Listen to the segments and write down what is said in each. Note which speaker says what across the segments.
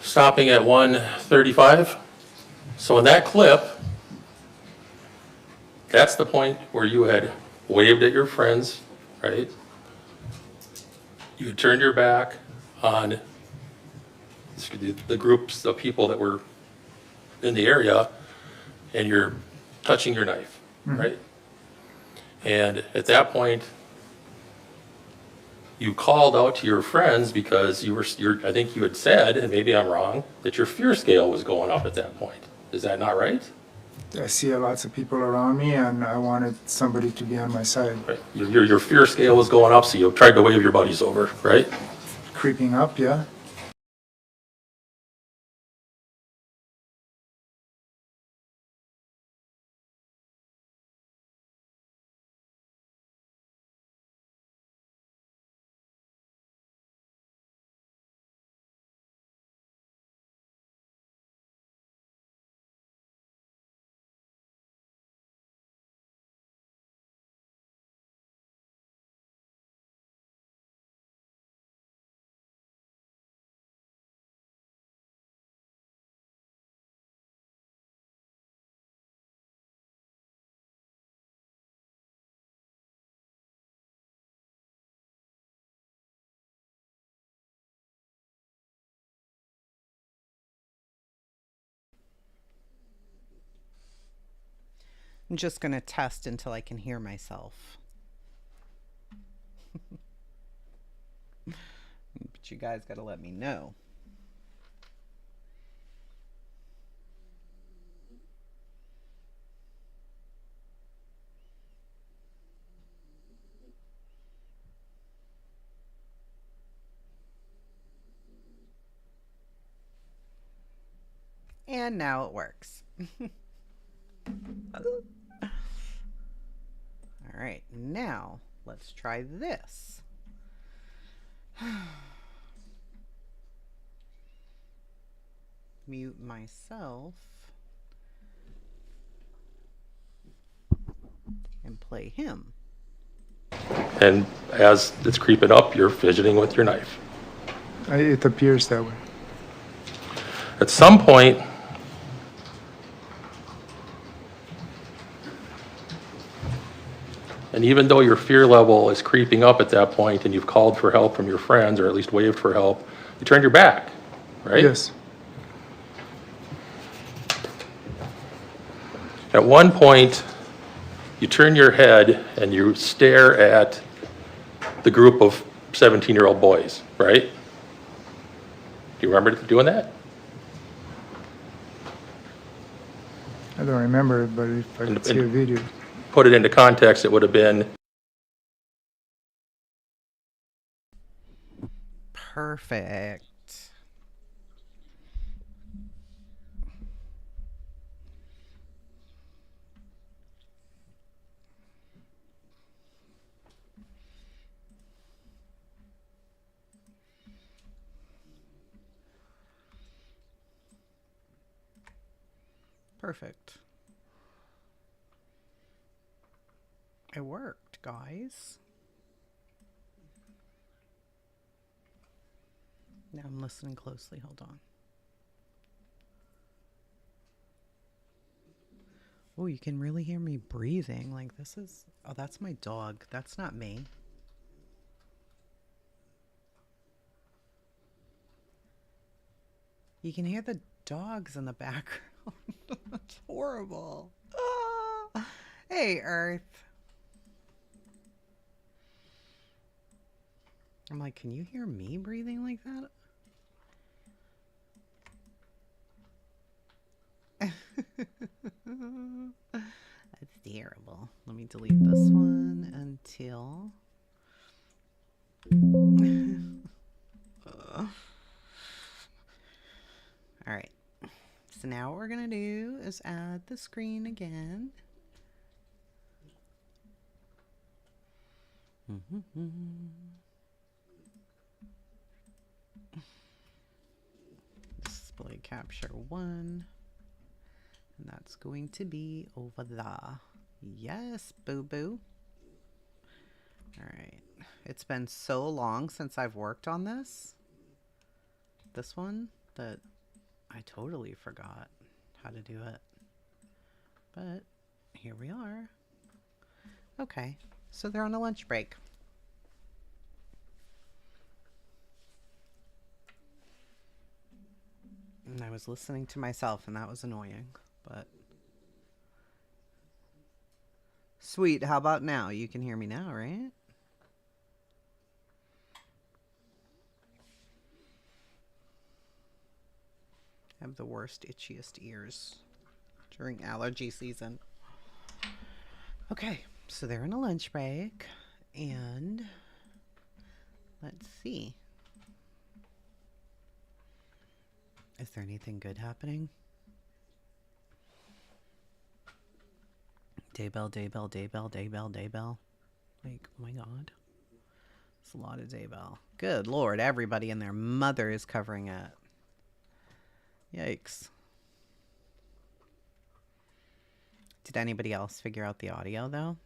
Speaker 1: Stopping at 1:35. So in that clip, that's the point where you had waved at your friends, right? You had turned your back on the groups of people that were in the area, and you're touching your knife, right? And at that point, you called out to your friends because I think you had said, and maybe I'm wrong, that your fear scale was going up at that point. Is that not right?
Speaker 2: I see lots of people around me, and I wanted somebody to be on my side.
Speaker 1: Right. Your fear scale was going up, so you tried to wave your buddies over, right?
Speaker 2: Creeping up, yeah.
Speaker 3: I'm just going to test until I can hear myself. But you guys got to let me know. And now it works. All right, now let's try this. Mute myself and play him.
Speaker 1: And as it's creeping up, you're fidgeting with your knife.
Speaker 2: It appears that way.
Speaker 1: At some point, and even though your fear level is creeping up at that point and you've called for help from your friends, or at least waved for help, you turned your back, right?
Speaker 2: Yes.
Speaker 1: At one point, you turn your head and you stare at the group of 17-year-old boys, right? Do you remember doing that?
Speaker 2: I don't remember it, but if I could see a video.
Speaker 1: Put it into context, it would have been...
Speaker 3: Perfect. Perfect. It worked, guys. Now I'm listening closely. Hold on. Oh, you can really hear me breathing. Like this is... Oh, that's my dog. That's not me. You can hear the dogs in the background. That's horrible. Ah. Hey, Earth. I'm like, can you hear me breathing like that? That's terrible. Let me delete this one until... Alright. So now what we're going to do is add the screen again. Display capture 1. And that's going to be over there. Yes, boo-boo. Alright. It's been so long since I've worked on this one, that I totally forgot how to do it. But here we are. Okay, so they're on a lunch break. And I was listening to myself, and that was annoying, but... Sweet, how about now? You can hear me now, right? I have the worst, itchiest ears during allergy season. Okay, so they're in a lunch break, and let's see. Is there anything good happening? Daybell, Daybell, Daybell, Daybell, Daybell. Like, oh my god. It's a lot of Daybell. Good lord, everybody and their mother is covering it. Yikes. Did anybody else figure out the audio, though?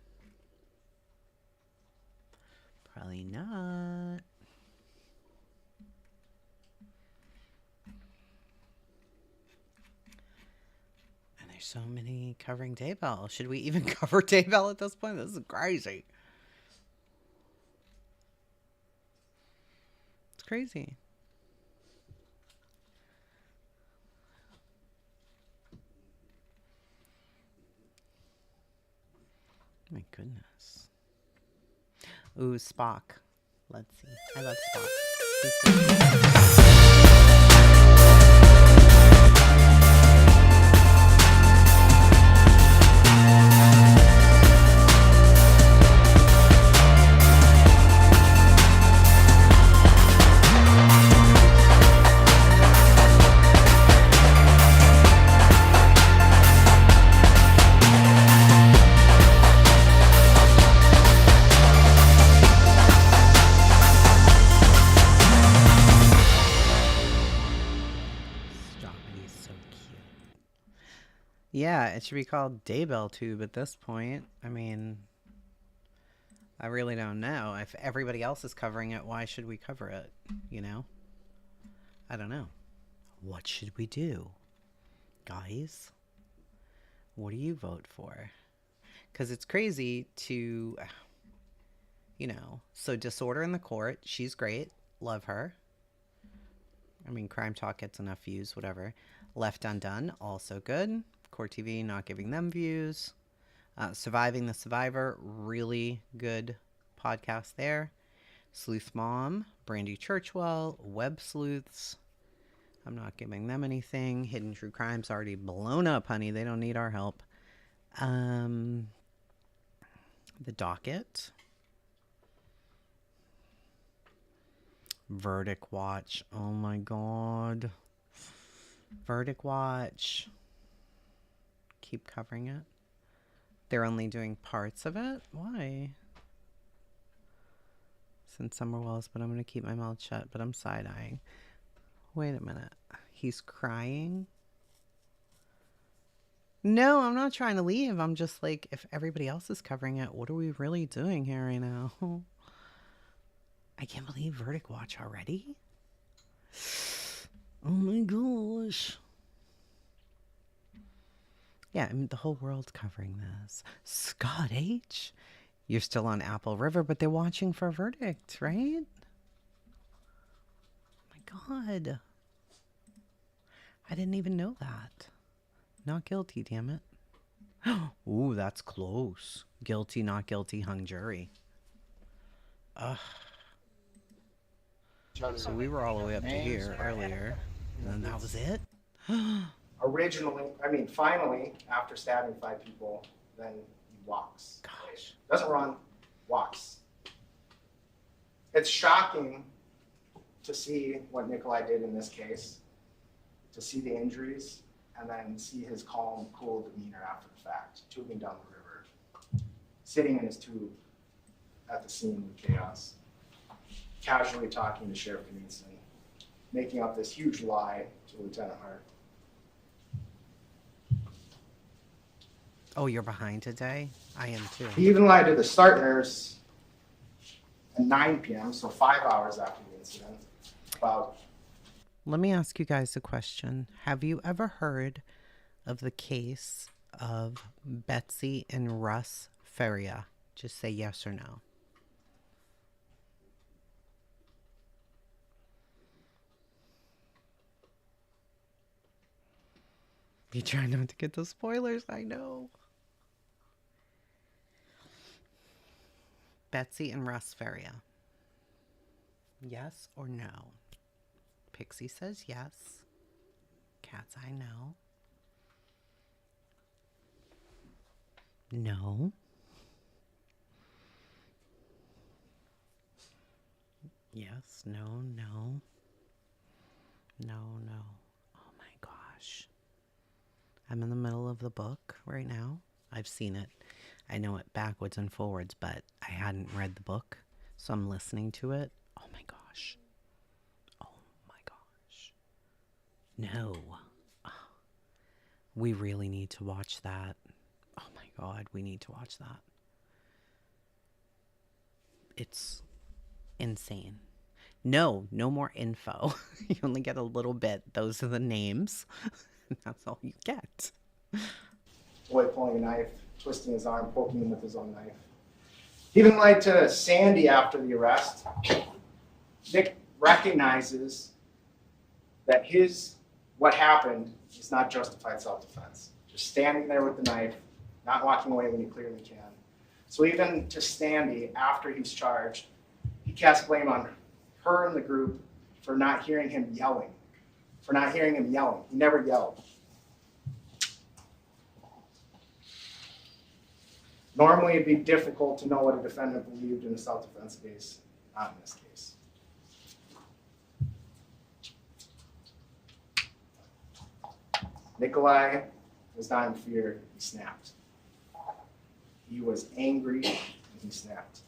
Speaker 3: Probably not. And there's so many covering Daybell. Should we even cover Daybell at this point? This is crazy. It's crazy. My goodness. Ooh, Spock. Let's see. I love Spock. He's so cute. Yeah, it should be called Daybell Tube at this point. I mean, I really don't know. If everybody else is covering it, why should we cover it? You know? I don't know. What should we do? Guys? What do you vote for? Because it's crazy to, you know, so Disorder in the Court, she's great. Love her. I mean, Crime Talk gets enough views, whatever. Left Undone, also good. Court TV, not giving them views. Surviving the Survivor, really good podcast there. Sleuth Mom, Brandy Churchwell, Web Sleuths. I'm not giving them anything. Hidden True Crime's already blown up, honey. They don't need our help. The Docket. Verdict Watch. Oh my god. Verdict Watch. Keep covering it. They're only doing parts of it? Why? Since Summerwell's, but I'm going to keep my mouth shut, but I'm side-eyeing. Wait a minute. He's crying? No, I'm not trying to leave. I'm just like, if everybody else is covering it, what are we really doing here right now? I can't believe Verdict Watch already. Oh my gosh. Yeah, I mean, the whole world's covering this. Scott H. You're still on Apple River, but they're watching for a verdict, right? Oh my God. I didn't even know that. Not guilty, damn it. Ooh, that's close. Guilty, not guilty, hung jury. Ugh. So we were all the way up to here earlier. And then that was it?
Speaker 4: Originally, I mean, finally, after stabbing 5 people, then he walks.
Speaker 3: Gosh.
Speaker 4: Doesn't run, walks. It's shocking to see what Nikolai did in this case, to see the injuries, and then see his calm, cool demeanor after the fact, tubing down the river, sitting in his tube at the scene with chaos, casually talking to Sheriff Knudsen, making up this huge lie to Lieutenant Hart.
Speaker 3: Oh, you're behind today? I am too.
Speaker 4: He even lied to the start nurse at 9 p.m., so 5 hours after the incident, about
Speaker 3: Let me ask you guys a question. Have you ever heard of the case of Betsy and Russ Feria? Just say yes or no. You try not to get the spoilers, I know. Betsy and Russ Feria. Yes or no? Pixie says yes. Cat's eye, no. No. Yes, no, no. No, no. Oh my gosh. I'm in the middle of the book right now. I've seen it. I know it backwards and forwards, but I hadn't read the book, so I'm listening to it. Oh my gosh. Oh my gosh. No. Oh, we really need to watch that. Oh my God, we need to watch that. It's insane. No more info. You only get a little bit. Those are the names. That's all you get.
Speaker 4: boy pulling a knife, twisting his arm, poking him with his own knife. He even lied to Sandy after the arrest. Nick recognizes that what happened is not justified self-defense. Just standing there with the knife, not walking away when he clearly can. So even to Sandy, after he's charged, he casts blame on her and the group for not hearing him yelling. He never yelled. Normally, it'd be difficult to know what a defendant believed in a self-defense case, not in this case. Nikolai was not in fear, he snapped. He was angry, and he snapped,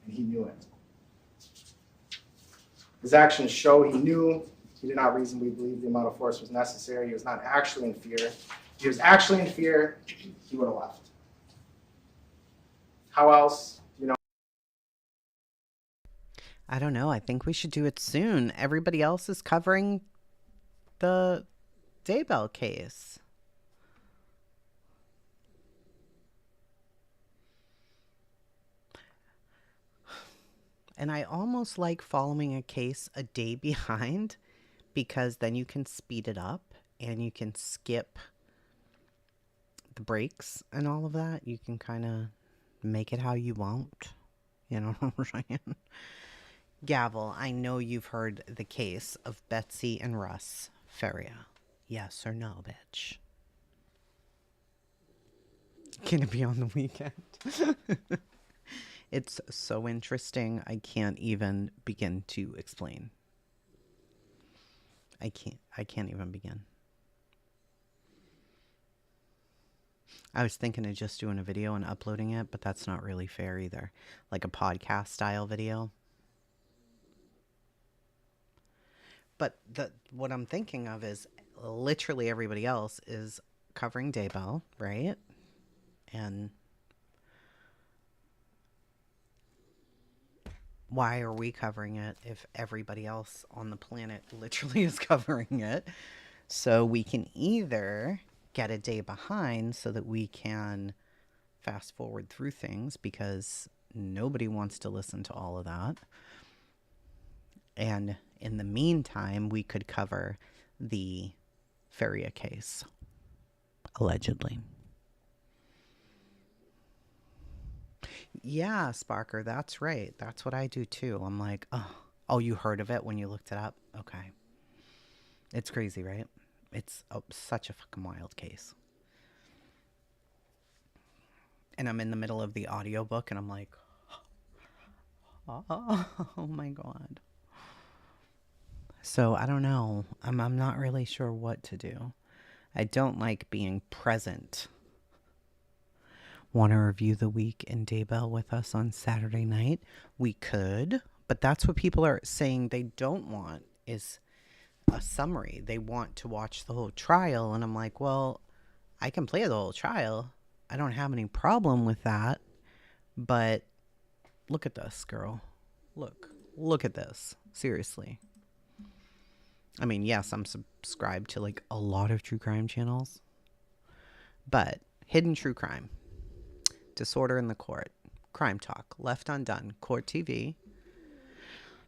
Speaker 4: and he knew it. His actions show he knew he did not reasonably believe the amount of force was necessary. He was not actually in fear. If he was actually in fear, he would have left. How else,
Speaker 3: I don't know. I think we should do it soon. Everybody else is covering the Daybell case. And I almost like following a case a day behind because then you can speed it up and you can skip the breaks and all of that. You can kind of make it how you want. You know what I'm saying? Gavel, I know you've heard the case of Betsy and Russ Feria. Yes or no, bitch? Can it be on the weekend? It's so interesting. I can't even begin to explain. I can't even begin. I was thinking of just doing a video and uploading it, but that's not really fair either. Like a podcast style video. But what I'm thinking of is literally everybody else is covering Daybell, right? And why are we covering it if everybody else on the planet literally is covering it? So we can either get a day behind so that we can fast forward through things because nobody wants to listen to all of that. And in the meantime, we could cover the Feria case, allegedly. Yeah, Sparker, that's right. That's what I do too. I'm like, oh, you heard of it when you looked it up? Okay. It's crazy, right? It's such a fucking wild case. And I'm in the middle of the audiobook and I'm like, oh my God. So I don't know. I'm not really sure what to do. I don't like being present. Want to review the week in Daybell with us on Saturday night? We could, but that's what people are saying they don't want is a summary. They want to watch the whole trial. And I'm like, well, I can play the whole trial. I don't have any problem with that. But look at this, girl. Look at this. Seriously. I mean, yes, I'm subscribed to like a lot of true crime channels. But hidden true crime. Disorder in the Court, Crime Talk, Left Undone, Court TV,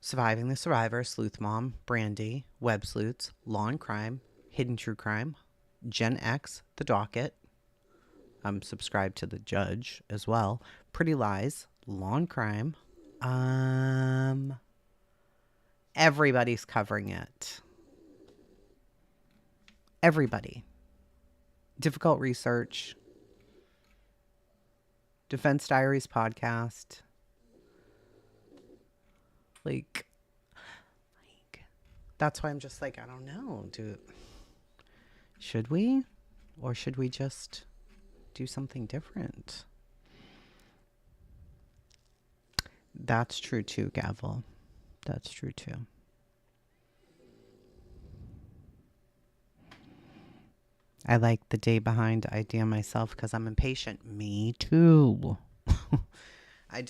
Speaker 3: Surviving the Survivor, Sleuth Mom, Brandy, Web Sleuths, Law and Crime, Hidden True Crime, Gen X, The Docket. I'm subscribed to The Judge as well. Pretty Lies, Law and Crime. Everybody's covering it. Everybody. Difficult Research. Defense Diaries podcast. Like that's why I'm just like, I don't know. Should we? Or should we just do something different? That's true too, Gavel. That's true too. I like the day behind idea myself because I'm impatient. Me too. I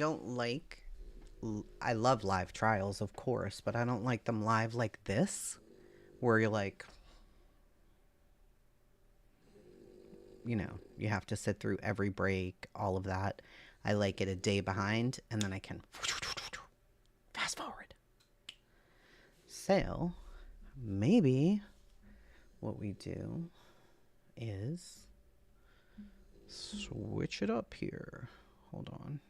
Speaker 3: love live trials, of course, but I don't like them live like this, where you're like, you know, you have to sit through every break, all of that. I like it a day behind, and then I can fast forward. So, maybe what we do is switch it up here. Hold on.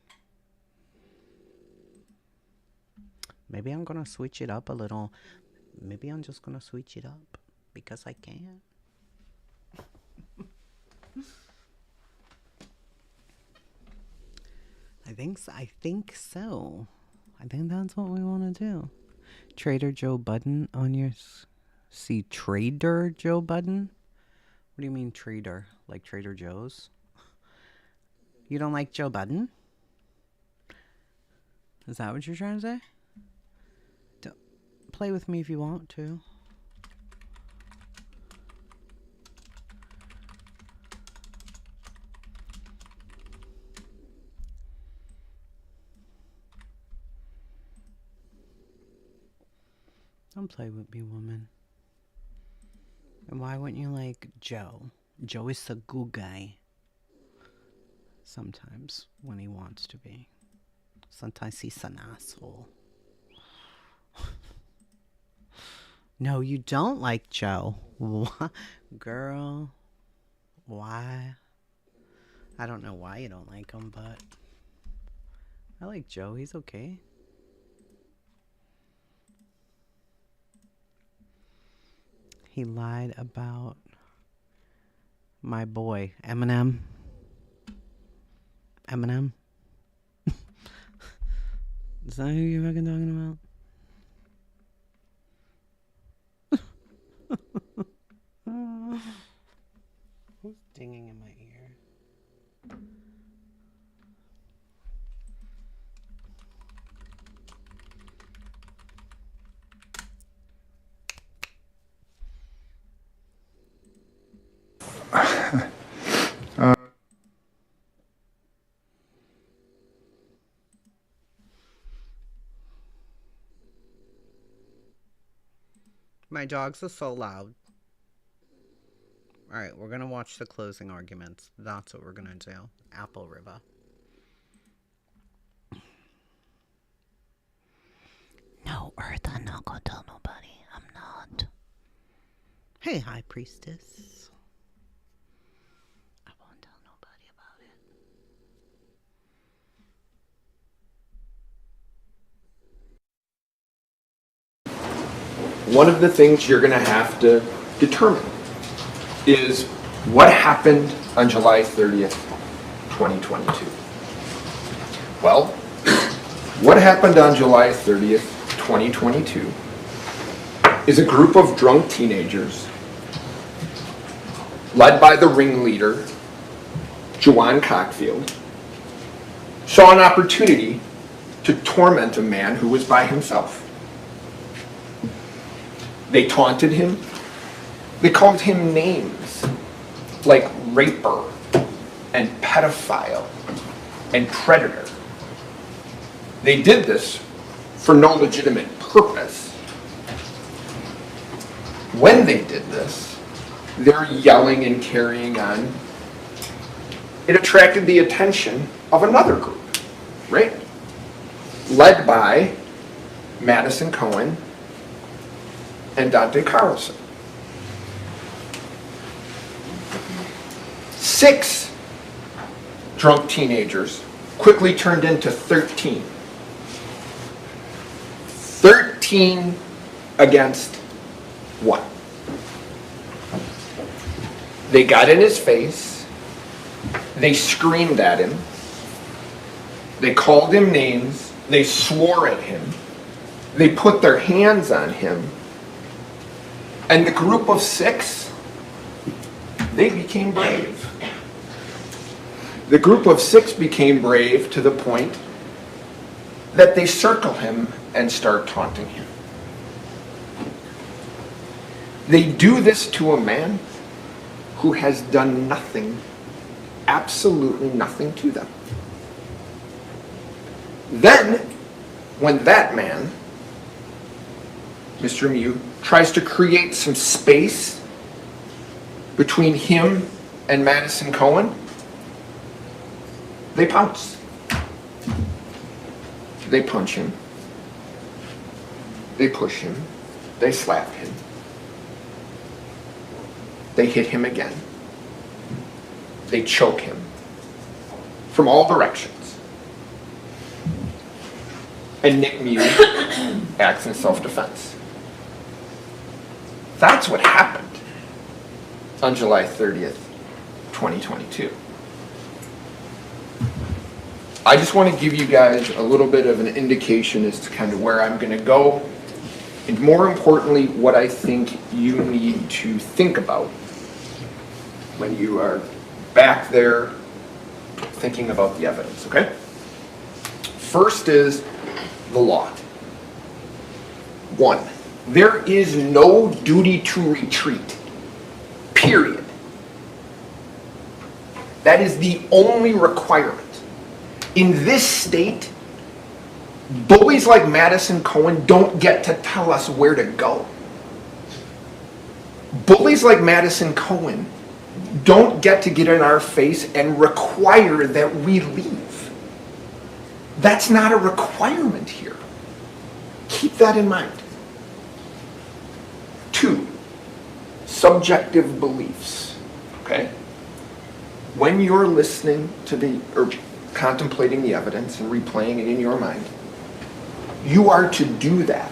Speaker 3: Maybe I'm gonna switch it up a little. Maybe I'm just gonna switch it up because I can. I think so. I think that's what we want to do. Trader Joe Budden on your... See, Trader Joe Budden? What do you mean trader? Like Trader Joe's? You don't like Joe Budden? Is that what you're trying to say? Play with me if you want to. Don't play with me, woman. And why wouldn't you like Joe? Joe is a good guy. Sometimes, when he wants to be. Sometimes he's an asshole. No, you don't like Joe. What? Girl. Why? I don't know why you don't like him, but I like Joe. He's okay. He lied about my boy, Eminem. Eminem? Is that who you're fucking talking about? Who's dinging in my ear? My dogs are so loud. Alright, we're gonna watch the closing arguments. That's what we're gonna do. Apple River. No, Earth, I'm not gonna tell nobody. I'm not. Hey, High Priestess. I won't tell nobody about it.
Speaker 5: One of the things you're going to have to determine is what happened on July 30th, 2022. Well, what happened on July 30th, 2022 is a group of drunk teenagers led by the ringleader, Juwan Cockfield, saw an opportunity to torment a man who was by himself. They taunted him. They called him names like raper and pedophile and predator. They did this for no legitimate purpose. When they did this, they're yelling and carrying on. It attracted the attention of another group, right? Led by Madison Cohen and Dante Carlson. 6 drunk teenagers quickly turned into 13. 13 against 1. They got in his face. They screamed at him. They called him names. They swore at him. They put their hands on him. And the group of 6, they became brave. The group of 6 became brave to the point that they circle him and start taunting him. They do this to a man who has done nothing, absolutely nothing to them. Then, when that man, Mr. Mew, tries to create some space between him and Madison Cohen, they pounce. They punch him. They push him. They slap him. They hit him again. They choke him from all directions. And Nick Mew acts in self-defense. That's what happened on July 30th, 2022. I just want to give you guys a little bit of an indication as to kind of where I'm going to go, and more importantly, what I think you need to think about when you are back there thinking about the evidence, okay? First is the law. 1, there is no duty to retreat, period. That is the only requirement. In this state, bullies like Madison Cohen don't get to tell us where to go. Bullies like Madison Cohen don't get to get in our face and require that we leave. That's not a requirement here. Keep that in mind. 2, subjective beliefs. Okay? When you're listening to or contemplating the evidence and replaying it in your mind, you are to do that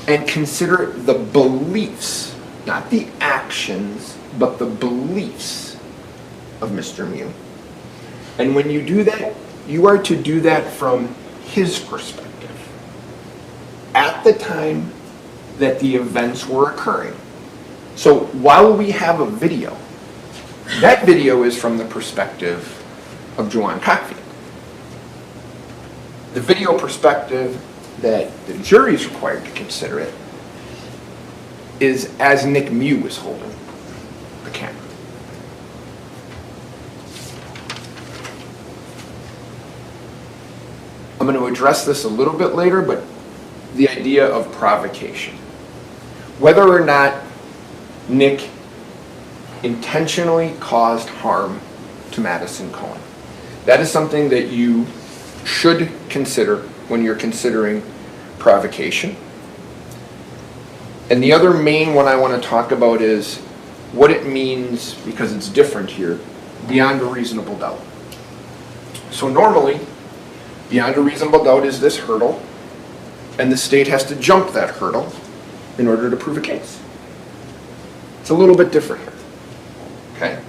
Speaker 5: and consider the beliefs, not the actions, but the beliefs of Mr. Mew. And when you do that, you are to do that from his perspective at the time that the events were occurring. So while we have a video, that video is from the perspective of Juwan Cockfield. The video perspective that the jury is required to consider it is as Nick Mew is holding the camera. I'm going to address this a little bit later, but the idea of provocation. Whether or not Nick intentionally caused harm to Madison Cohen. That is something that you should consider when you're considering provocation. And the other main one I want to talk about is what it means, because it's different here, beyond a reasonable doubt. So normally, beyond a reasonable doubt is this hurdle, and the state has to jump that hurdle in order to prove a case. It's a little bit different here, okay?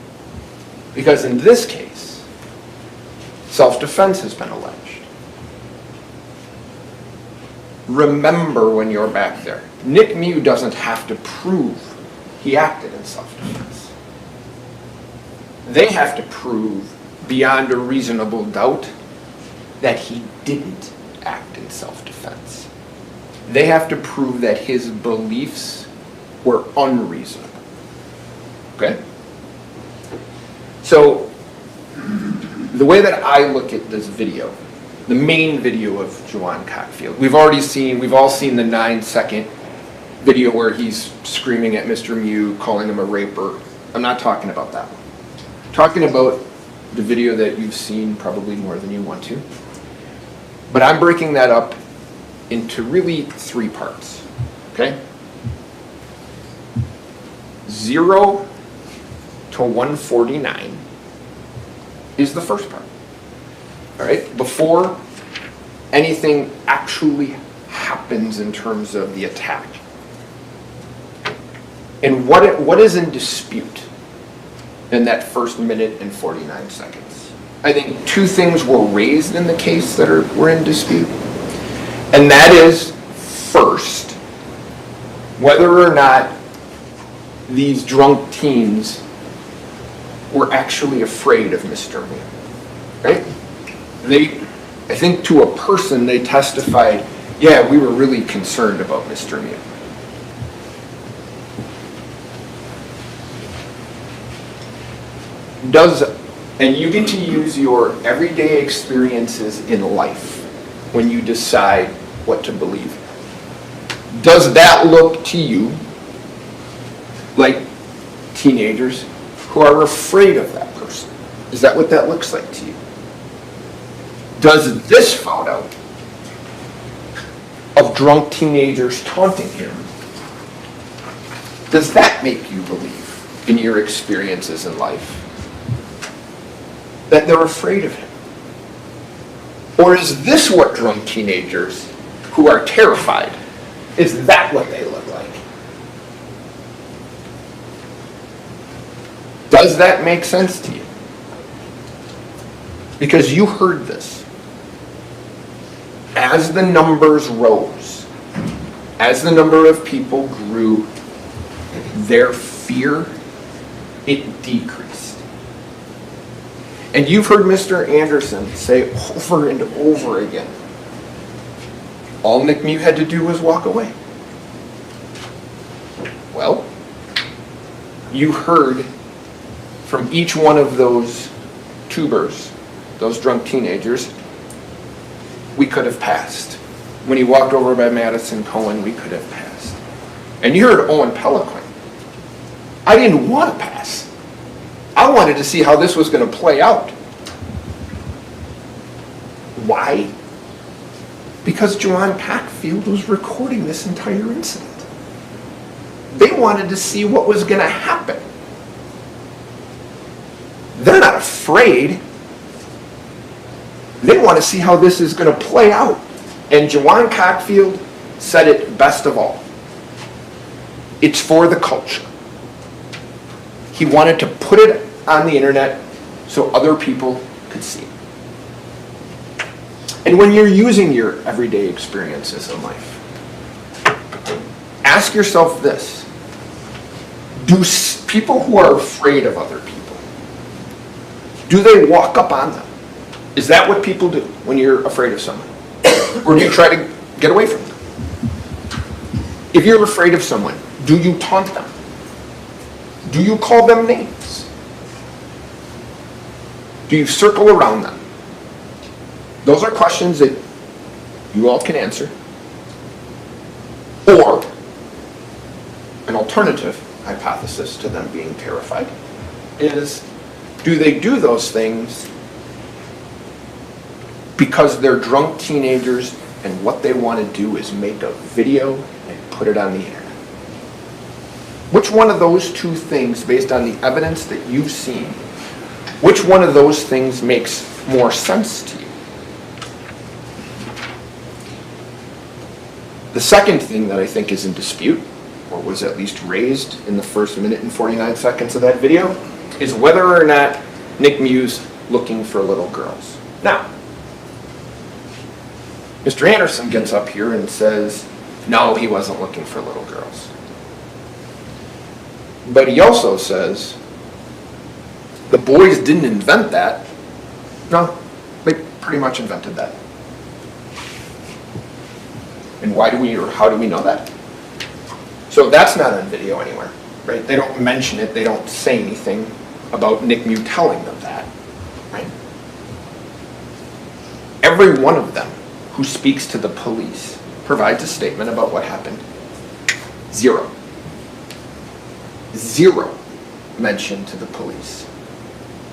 Speaker 5: Because in this case, self-defense has been alleged. Remember when you're back there, Nick Mew doesn't have to prove he acted in self-defense. They have to prove beyond a reasonable doubt that he didn't act in self-defense. They have to prove that his beliefs were unreasonable. Okay? So, the way that I look at this video, the main video of Juwan Cockfield, we've all seen the 9-second video where he's screaming at Mr. Mew, calling him a raper. I'm not talking about that one. I'm talking about the video that you've seen probably more than you want to. But I'm breaking that up into really 3 parts, okay? 0 to 149 is the first part, all right? Before anything actually happens in terms of the attack. And what is in dispute in that first minute and 49 seconds? I think 2 things were raised in the case that were in dispute. And that is, first, whether or not these drunk teens were actually afraid of Mr. Mew, right? I think to a person, they testified, yeah, we were really concerned about Mr. Mew. And you get to use your everyday experiences in life when you decide what to believe. Does that look to you like teenagers who are afraid of that person? Is that what that looks like to you? Does this photo of drunk teenagers taunting him, does that make you believe in your experiences in life that they're afraid of him? Or is this what drunk teenagers who are terrified, is that what they look like? Does that make sense to you? Because you heard this. As the numbers rose, as the number of people grew, their fear, it decreased. And you've heard Mr. Anderson say over and over again, all Nick Mew had to do was walk away. Well, you heard from each one of those tubers, those drunk teenagers, we could have passed. When he walked over by Madison Cohen, we could have passed. And you heard Owen Pelican. I didn't want to pass. I wanted to see how this was going to play out. Why? Because Juwan Cockfield was recording this entire incident. They wanted to see what was going to happen. They're not afraid. They want to see how this is going to play out. And Juwan Cockfield said it best of all. It's for the culture. He wanted to put it on the internet so other people could see it. And when you're using your everyday experiences in life, ask yourself this. Do people who are afraid of other people, do they walk up on them? Is that what people do when you're afraid of someone? Or do you try to get away from them? If you're afraid of someone, do you taunt them? Do you call them names? Do you circle around them? Those are questions that you all can answer. an alternative hypothesis to them being terrified is, do they do those things because they're drunk teenagers and what they want to do is make a video and put it on the internet? Which one of those two things, based on the evidence that you've seen, which one of those things makes more sense to you? The second thing that I think is in dispute, or was at least raised in the first minute and 49 seconds of that video, is whether or not Nick Mew's looking for little girls. Now, Mr. Anderson gets up here and says, no, he wasn't looking for little girls. But he also says, the boys didn't invent that. No, they pretty much invented that. And why do we, or how do we know that? So that's not on video anywhere, right? They don't mention it, they don't say anything about Nick Mew telling them that, right? Every one of them who speaks to the police provides a statement about what happened. Zero mention to the police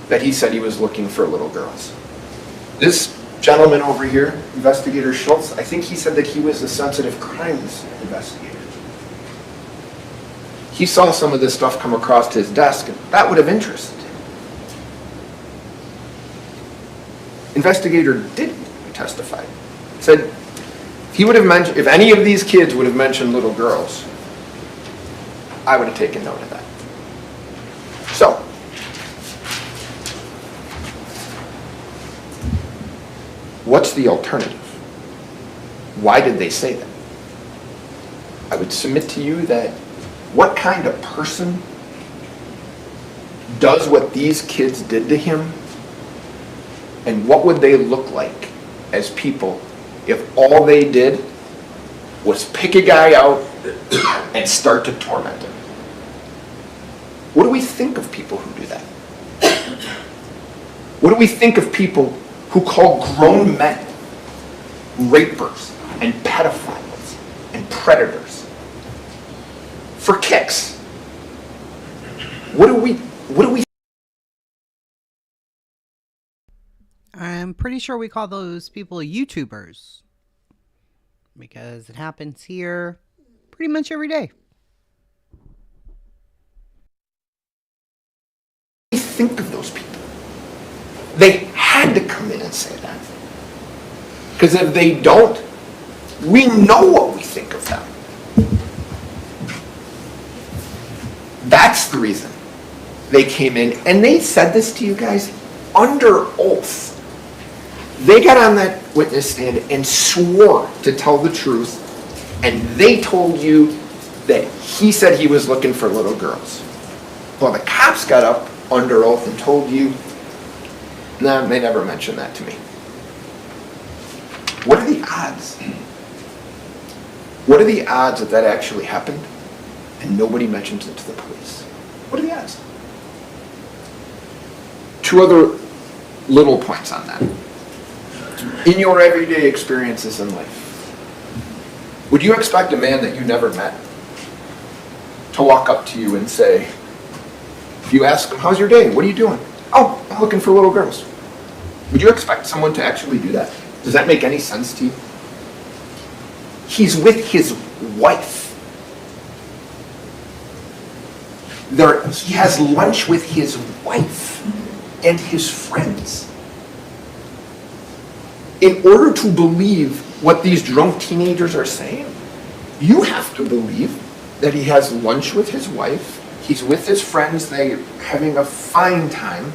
Speaker 5: that he said he was looking for little girls. This gentleman over here, Investigator Schultz, I think he said that he was a sensitive crimes investigator. He saw some of this stuff come across his desk, and that would have interested him. Investigator did testify. Said he would have mentioned, if any of these kids would have mentioned little girls, I would have taken note of that. So, what's the alternative? Why did they say that? I would submit to you that what kind of person does what these kids did to him, and what would they look like as people if all they did was pick a guy out and start to torment him? What do we think of people who do that? What do we think of people who call grown men rapers and pedophiles and predators for kicks? What do we
Speaker 3: I'm pretty sure we call those people YouTubers, because it happens here pretty much every day.
Speaker 5: think of those people? They had to come in and say that. Because if they don't, we know what we think of them. That's the reason they came in. And they said this to you guys under oath. They got on that witness stand and swore to tell the truth. And they told you that he said he was looking for little girls. Well, the cops got up under oath and told you, no, they never mentioned that to me. What are the odds? What are the odds that that actually happened and nobody mentions it to the police? What are the odds? Two other little points on that. In your everyday experiences in life, would you expect a man that you never met to walk up to you and say, if you ask him, how's your day? What are you doing? Oh, I'm looking for little girls. Would you expect someone to actually do that? Does that make any sense to you? He's with his wife. He has lunch with his wife and his friends. In order to believe what these drunk teenagers are saying, you have to believe that he has lunch with his wife, he's with his friends, they're having a fine time.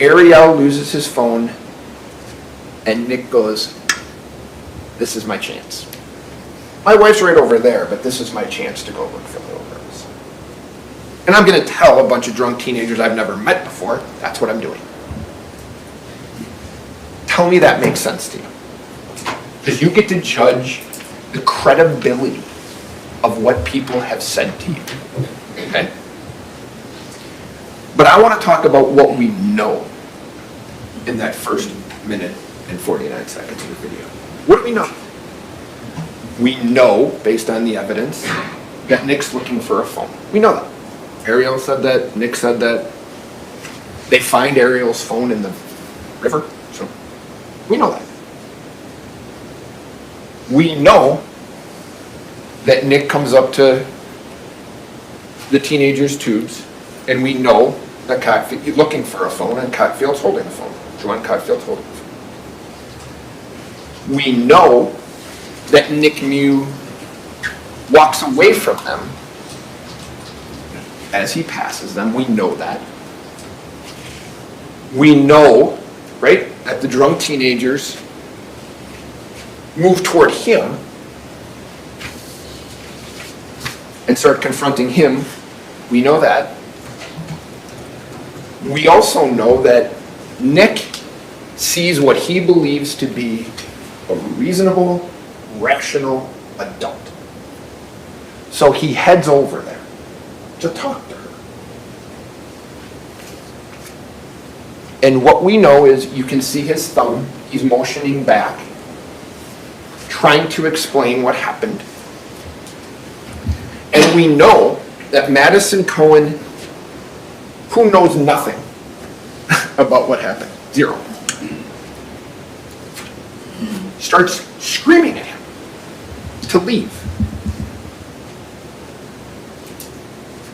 Speaker 5: Ariel loses his phone, and Nick goes, this is my chance. My wife's right over there, but this is my chance to go look for little girls. And I'm going to tell a bunch of drunk teenagers I've never met before, that's what I'm doing. Tell me that makes sense to you. Because you get to judge the credibility of what people have said to you. Okay? But I want to talk about what we know in that first minute and 49 seconds of the video. What do we know? We know, based on the evidence, that Nick's looking for a phone. We know that. Ariel said that, Nick said that. They find Ariel's phone in the river, so we know that. We know that Nick comes up to the teenager's tubes, and we know that Cockfield's looking for a phone, and Cockfield's holding the phone. Joanne Cockfield's holding the phone. We know that Nick Mew walks away from them as he passes them. We know that. We know, right, that the drunk teenagers move toward him and start confronting him. We know that. We also know that Nick sees what he believes to be a reasonable, rational adult. So he heads over there to talk to her. And what we know is you can see his thumb. He's motioning back, trying to explain what happened. And we know that Madison Cohen, who knows nothing about what happened, zero, starts screaming at him to leave.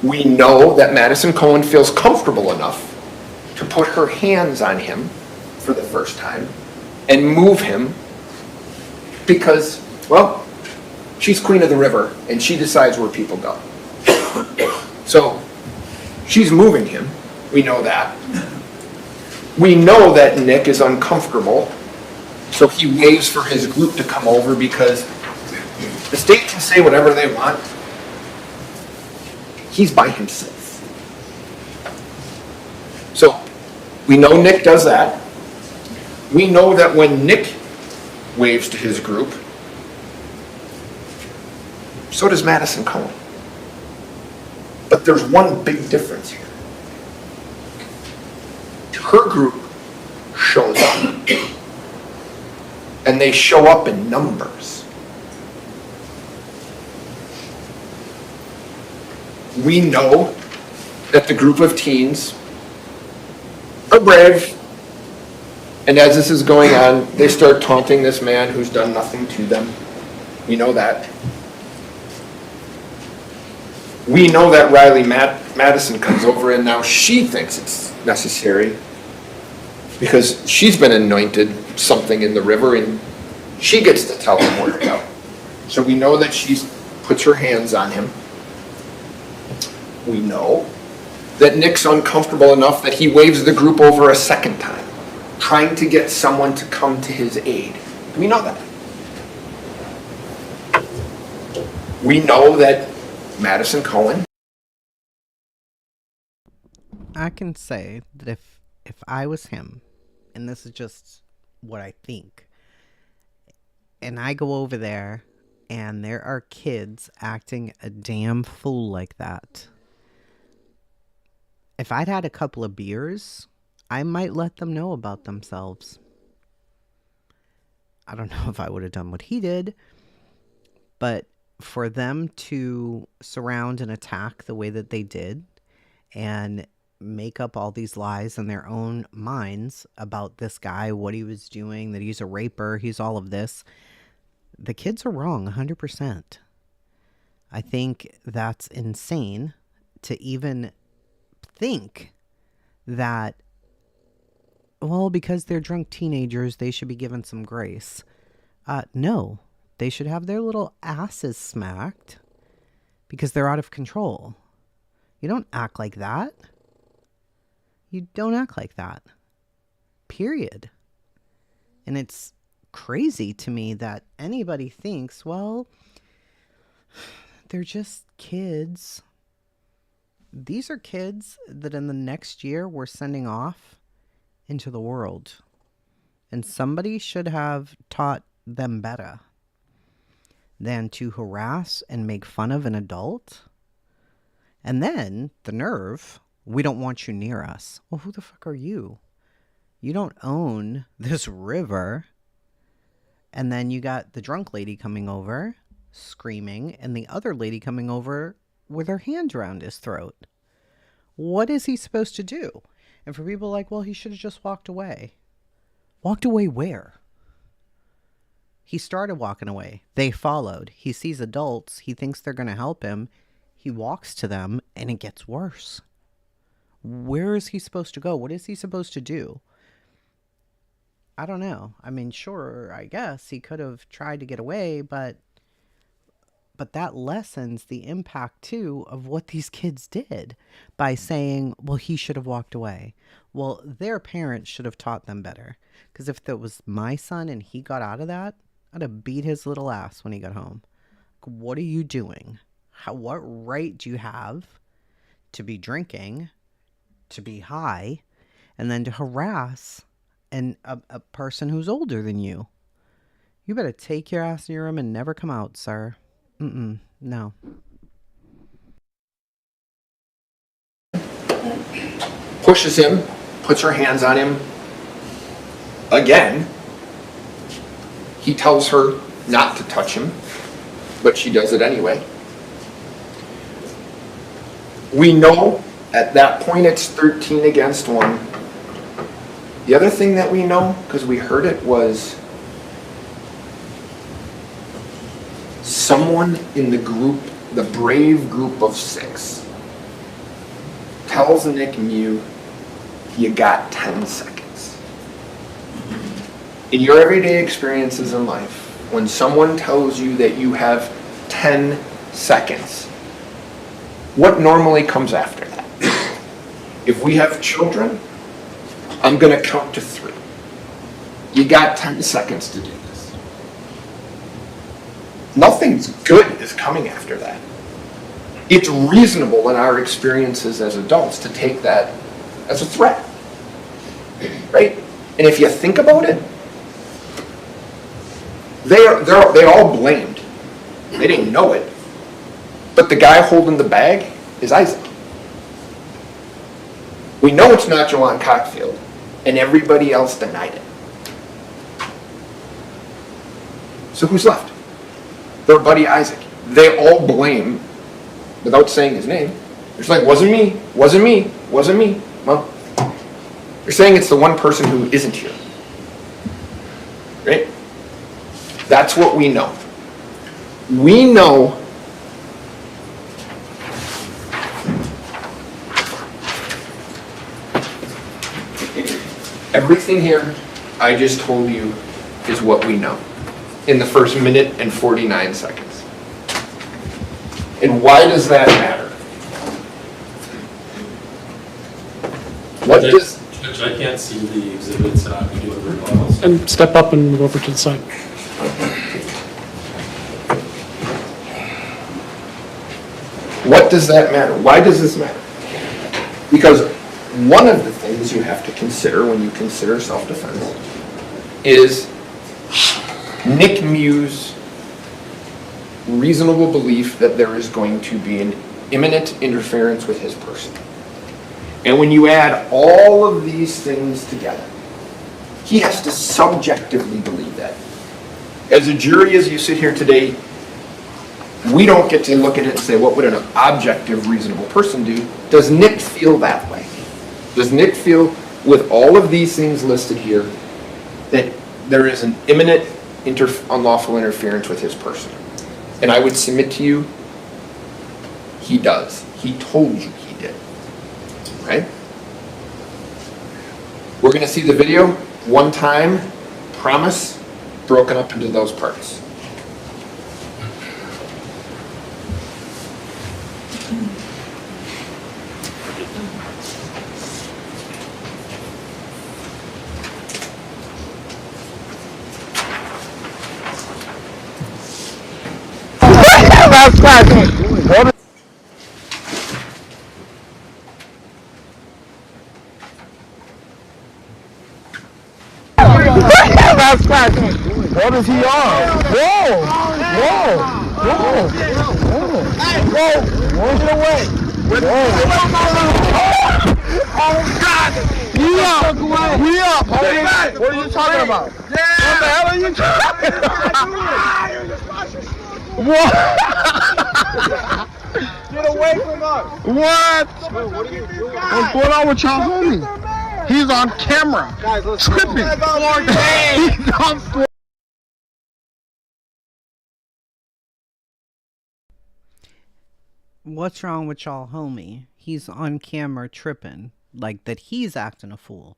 Speaker 5: We know that Madison Cohen feels comfortable enough to put her hands on him for the first time and move him because, well, she's queen of the river and she decides where people go. So she's moving him. We know that. We know that Nick is uncomfortable, so he waves for his group to come over because the state can say whatever they want. He's by himself. So we know Nick does that. We know that when Nick waves to his group, so does Madison Cohen. But there's one big difference here. Her group shows up. And they show up in numbers. We know that the group of teens are brave. And as this is going on, they start taunting this man who's done nothing to them. We know that. We know that Riley Madison comes over and now she thinks it's necessary because she's been anointed something in the river and she gets to tell him where to go. So we know that she puts her hands on him. We know that Nick's uncomfortable enough that he waves the group over a second time, trying to get someone to come to his aid. We know that. We know that Madison Cohen.
Speaker 3: I can say that if I was him, and this is just what I think, and I go over there and there are kids acting a damn fool like that, if I'd had a couple of beers, I might let them know about themselves. I don't know if I would have done what he did, but for them to surround and attack the way that they did and make up all these lies in their own minds about this guy, what he was doing, that he's a raper, he's all of this, the kids are wrong 100%. I think that's insane to even think that, well, because they're drunk teenagers, they should be given some grace. No, they should have their little asses smacked because they're out of control. You don't act like that. You don't act like that. Period. And it's crazy to me that anybody thinks, well, they're just kids. These are kids that in the next year we're sending off into the world. And somebody should have taught them better than to harass and make fun of an adult. And then the nerve, we don't want you near us. Well, who the fuck are you? You don't own this river. And then you got the drunk lady coming over screaming and the other lady coming over with her hands around his throat. What is he supposed to do? And for people like, well, he should have just walked away. Walked away where? He started walking away. They followed. He sees adults. He thinks they're going to help him. He walks to them and it gets worse. Where is he supposed to go? What is he supposed to do? I don't know. I mean, sure, I guess he could have tried to get away, but that lessens the impact, too, of what these kids did by saying, well, he should have walked away. Well, their parents should have taught them better. Because if that was my son and he got out of that, I'd have beat his little ass when he got home. What are you doing? What right do you have to be drinking, to be high, and then to harass a person who's older than you? You better take your ass in your room and never come out, sir. No.
Speaker 5: Pushes him, puts her hands on him. Again, he tells her not to touch him, but she does it anyway. We know at that point it's 13 against 1. The other thing that we know, because we heard it, was someone in the group, the brave group of 6, tells Nick Mew, you got 10 seconds. In your everyday experiences in life, when someone tells you that you have 10 seconds, what normally comes after that? If we have children, I'm going to count to 3. You got 10 seconds to do this. Nothing's good is coming after that. It's reasonable in our experiences as adults to take that as a threat. Right? And if you think about it, they all blamed. They didn't know it. But the guy holding the bag is Isaac. We know it's not Joanne Cockfield, and everybody else denied it. So who's left? Their buddy Isaac. They all blame, without saying his name. They're just like, wasn't me, wasn't me, wasn't me. Well, they're saying it's the one person who isn't here. Right? That's what we know. We know everything here I just told you is what we know in the first minute and 49 seconds. And why does that matter? What does...
Speaker 1: Judge, I can't see the exhibits and I'm doing rebuttals.
Speaker 6: And step up and move over to the side.
Speaker 5: What does that matter? Why does this matter? Because one of the things you have to consider when you consider self-defense is Nick Mew's reasonable belief that there is going to be an imminent interference with his person. And when you add all of these things together, he has to subjectively believe that. As a jury, as you sit here today, we don't get to look at it and say, what would an objective, reasonable person do? Does Nick feel that way? Does Nick feel, with all of these things listed here, that there is an imminent unlawful interference with his person? And I would submit to you, he does. He told you he did. Right? We're going to see the video one time, promise, broken up into those parts.
Speaker 7: What is he on? Whoa! Whoa! Whoa! Whoa! Hey, whoa! Get away! Whoa! Oh God! We up! We up! What are you talking about? What the hell are you talking about? What?
Speaker 8: Get away from us!
Speaker 7: What?
Speaker 8: What are you doing?
Speaker 7: What's going on with y'all, homie? He's on camera.
Speaker 8: Guys, let's
Speaker 7: Tripping.
Speaker 8: go.
Speaker 7: He's on 4K.
Speaker 3: What's wrong with y'all, homie? He's on camera tripping. Like that he's acting a fool.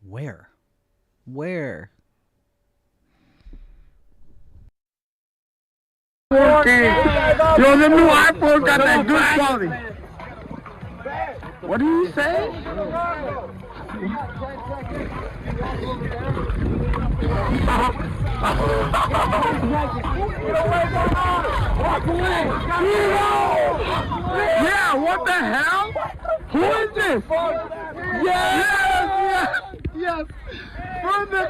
Speaker 3: Where? Where?
Speaker 7: Yo, the new iPhone got that good quality. What do you say? Yeah, what the hell? Who is this? Yes, yes, yes. For the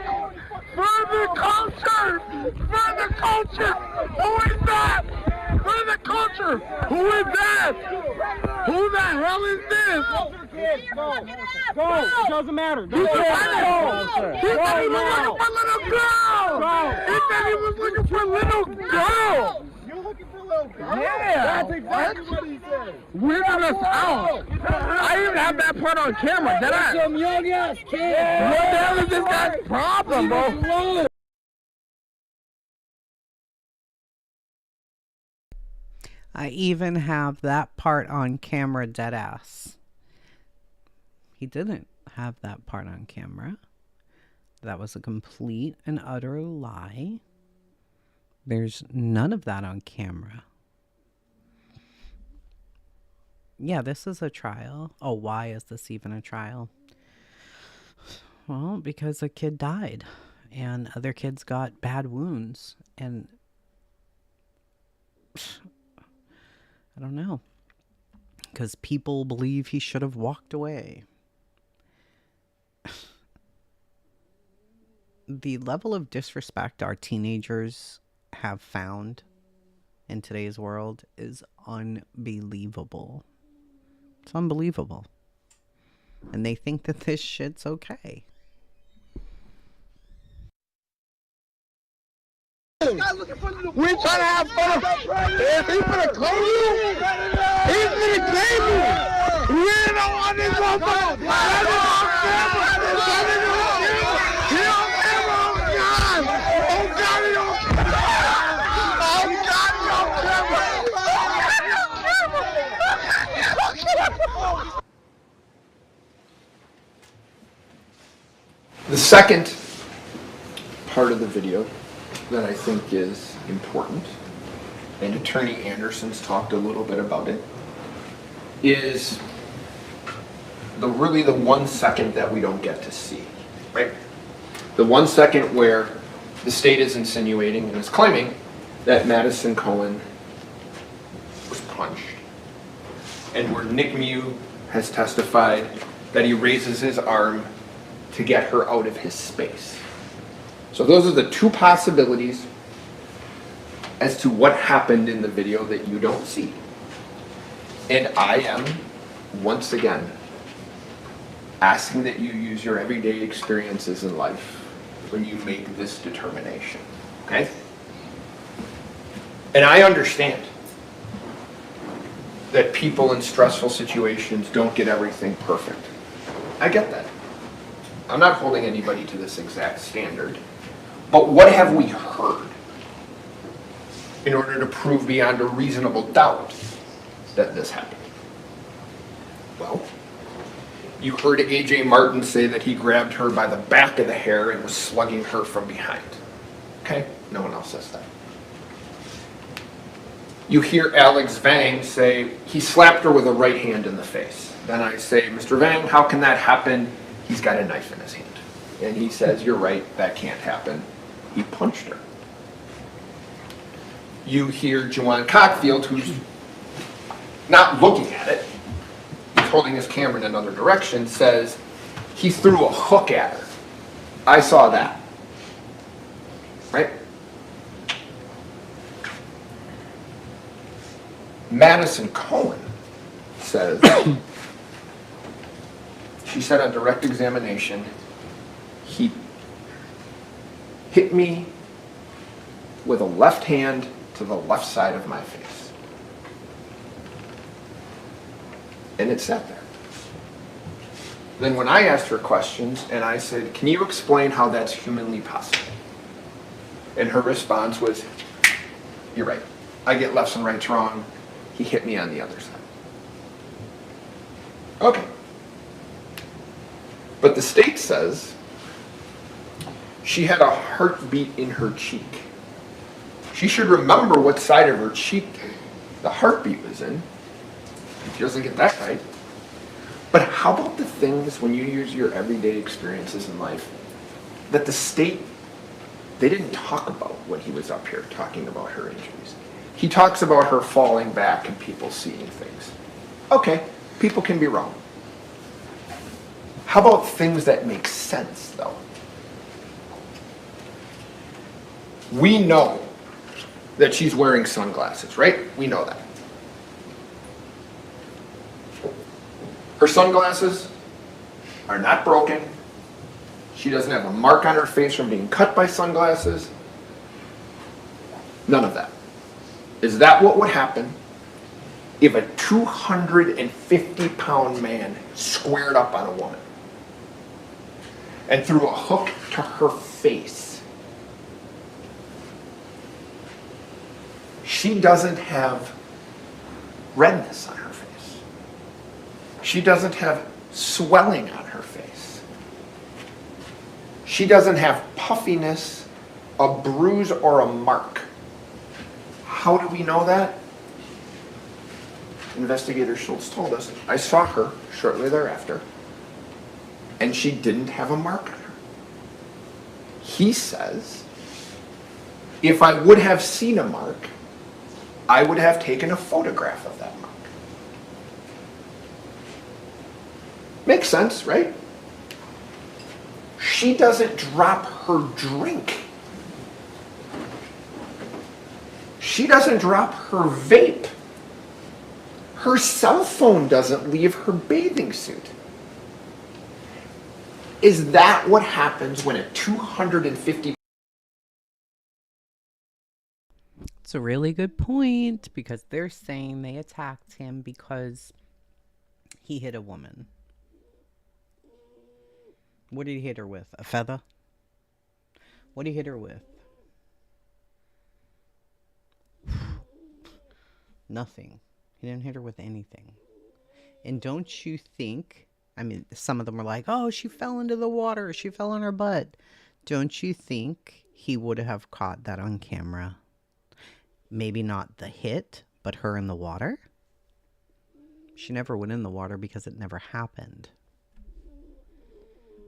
Speaker 7: culture! For the culture! Who is that? For the culture! Who is that? Who the hell is this?
Speaker 8: Go! It doesn't matter.
Speaker 7: He said he was looking for little girl! He said he was looking for little girl!
Speaker 8: You're looking for a little girl?
Speaker 7: Yeah!
Speaker 8: That's exactly what he said.
Speaker 7: Weirding us out! I even have that part on camera, did I?
Speaker 8: Some young ass kid.
Speaker 7: What the hell is this guy's problem, bro?
Speaker 3: I even have that part on camera, deadass. He didn't have that part on camera. That was a complete and utter lie. There's none of that on camera. Yeah, this is a trial. Oh, why is this even a trial? Well, because a kid died and other kids got bad wounds, and I don't know, because people believe he should have walked away. The level of disrespect our teenagers have found in today's world is unbelievable. It's unbelievable. And they think that this shit's okay.
Speaker 7: We trying to have fun. Is he gonna claim you? He's gonna claim you. We don't want this motherfucker. Let it on camera. Let it on camera. He on camera. Oh God. Oh God. He on camera. Oh God. He on camera.
Speaker 5: The second part of the video that I think is important, and Attorney Anderson's talked a little bit about it, is really the 1 second that we don't get to see, right? The 1 second where the state is insinuating and is claiming that Madison Cohen was punched, and where Nick Mew has testified that he raises his arm to get her out of his space. So those are the two possibilities as to what happened in the video that you don't see. And I am, once again, asking that you use your everyday experiences in life when you make this determination, okay? And I understand that people in stressful situations don't get everything perfect. I get that. I'm not holding anybody to this exact standard. But what have we heard in order to prove beyond a reasonable doubt that this happened? Well, you heard A.J. Martin say that he grabbed her by the back of the hair and was slugging her from behind. Okay? No one else says that. You hear Alex Vang say he slapped her with a right hand in the face. Then I say, Mr. Vang, how can that happen? He's got a knife in his hand. And he says, you're right, that can't happen. He punched her. You hear Juwan Cockfield, who's not looking at it, he's holding his camera in another direction, says he threw a hook at her. I saw that. Right? Madison Cohen says, she said on direct examination, he hit me with a left hand to the left side of my face. And it sat there. Then when I asked her questions and I said, can you explain how that's humanly possible? And her response was, you're right. I get lefts and rights wrong. He hit me on the other side. Okay. But the state says she had a heartbeat in her cheek. She should remember what side of her cheek the heartbeat was in. She doesn't get that right. But how about the things when you use your everyday experiences in life that the state, they didn't talk about when he was up here talking about her injuries. He talks about her falling back and people seeing things. Okay, people can be wrong. How about things that make sense, though? We know that she's wearing sunglasses, right? We know that. Her sunglasses are not broken. She doesn't have a mark on her face from being cut by sunglasses. None of that. Is that what would happen if a 250-pound man squared up on a woman and threw a hook to her face? She doesn't have redness on her face. She doesn't have swelling on her face. She doesn't have puffiness, a bruise, or a mark. How do we know that? Investigator Schultz told us. I saw her shortly thereafter, and she didn't have a mark on her. He says, if I would have seen a mark, I would have taken a photograph of that mark. Makes sense, right? She doesn't drop her drink. She doesn't drop her vape. Her cell phone doesn't leave her bathing suit. Is that what happens when a 250...
Speaker 3: It's a really good point, because they're saying they attacked him because he hit a woman. What did he hit her with? A feather? What did he hit her with? Nothing. He didn't hit her with anything. And don't you think, I mean, some of them were like, oh, she fell into the water, she fell on her butt. Don't you think he would have caught that on camera? Maybe not the hit, but her in the water? She never went in the water because it never happened.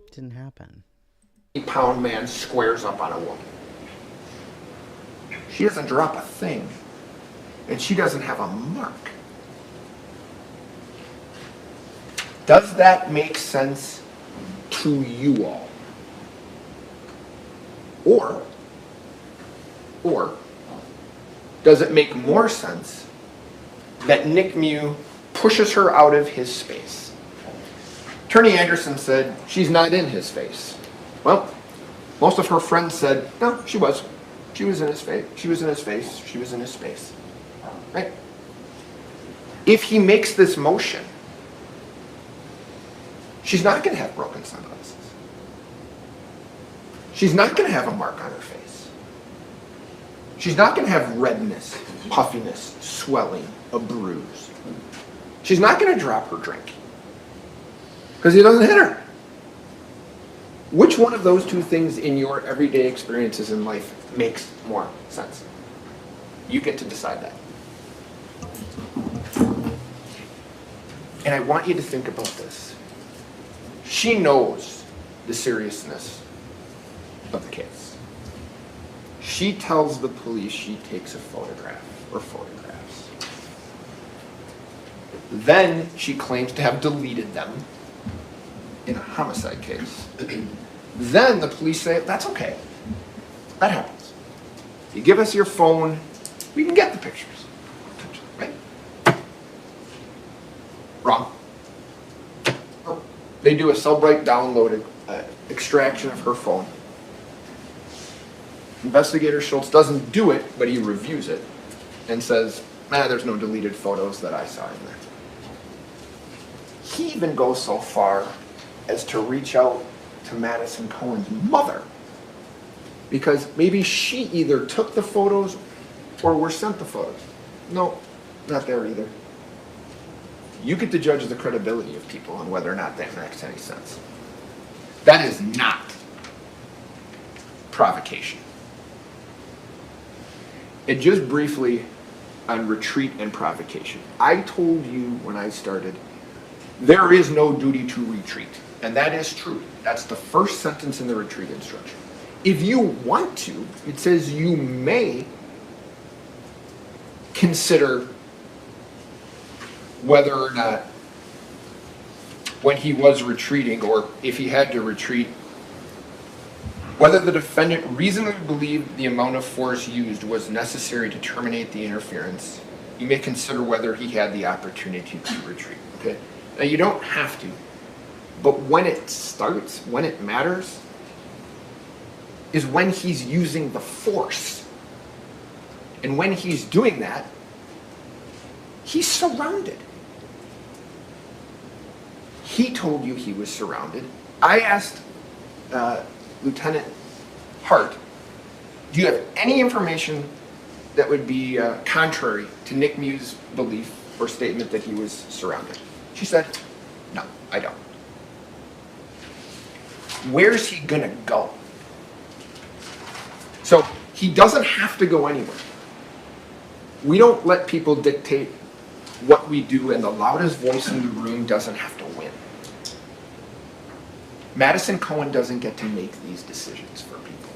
Speaker 3: It didn't happen.
Speaker 5: pound man squares up on a woman. She doesn't drop a thing, and she doesn't have a mark. Does that make sense to you all? Or does it make more sense that Nick Mew pushes her out of his space? Attorney Anderson said she's not in his face. Well, most of her friends said, no, she was. She was in his face. She was in his face. She was in his space. Right? If he makes this motion, she's not going to have broken sunglasses. She's not going to have a mark on her face. She's not going to have redness, puffiness, swelling, a bruise. She's not going to drop her drink because he doesn't hit her. Which one of those two things in your everyday experiences in life makes more sense? You get to decide that. And I want you to think about this. She knows the seriousness of the case. She tells the police she takes a photograph or photographs. Then she claims to have deleted them in a homicide case. Then the police say, that's okay. That happens. You give us your phone, we can get the pictures. Right? Wrong. They do a Cellbrite downloaded extraction of her phone. Investigator Schultz doesn't do it, but he reviews it and says, there's no deleted photos that I saw in there. He even goes so far as to reach out to Madison Cohen's mother, because maybe she either took the photos or were sent the photos. No, not there either. You get to judge the credibility of people and whether or not that makes any sense. That is not provocation. And just briefly on retreat and provocation. I told you when I started, there is no duty to retreat. And that is true. That's the first sentence in the retreat instruction. If you want to, it says you may consider whether or not when he was retreating, or if he had to retreat, whether the defendant reasonably believed the amount of force used was necessary to terminate the interference. You may consider whether he had the opportunity to retreat. Okay? Now you don't have to, but when it starts, when it matters, is when he's using the force. And when he's doing that, he's surrounded. He told you he was surrounded. I asked Lieutenant Hart, do you have any information that would be contrary to Nick Mew's belief or statement that he was surrounded? She said, no, I don't. Where's he gonna go? So he doesn't have to go anywhere. We don't let people dictate what we do, and the loudest voice in the room doesn't have to win. Madison Cohen doesn't get to make these decisions for people.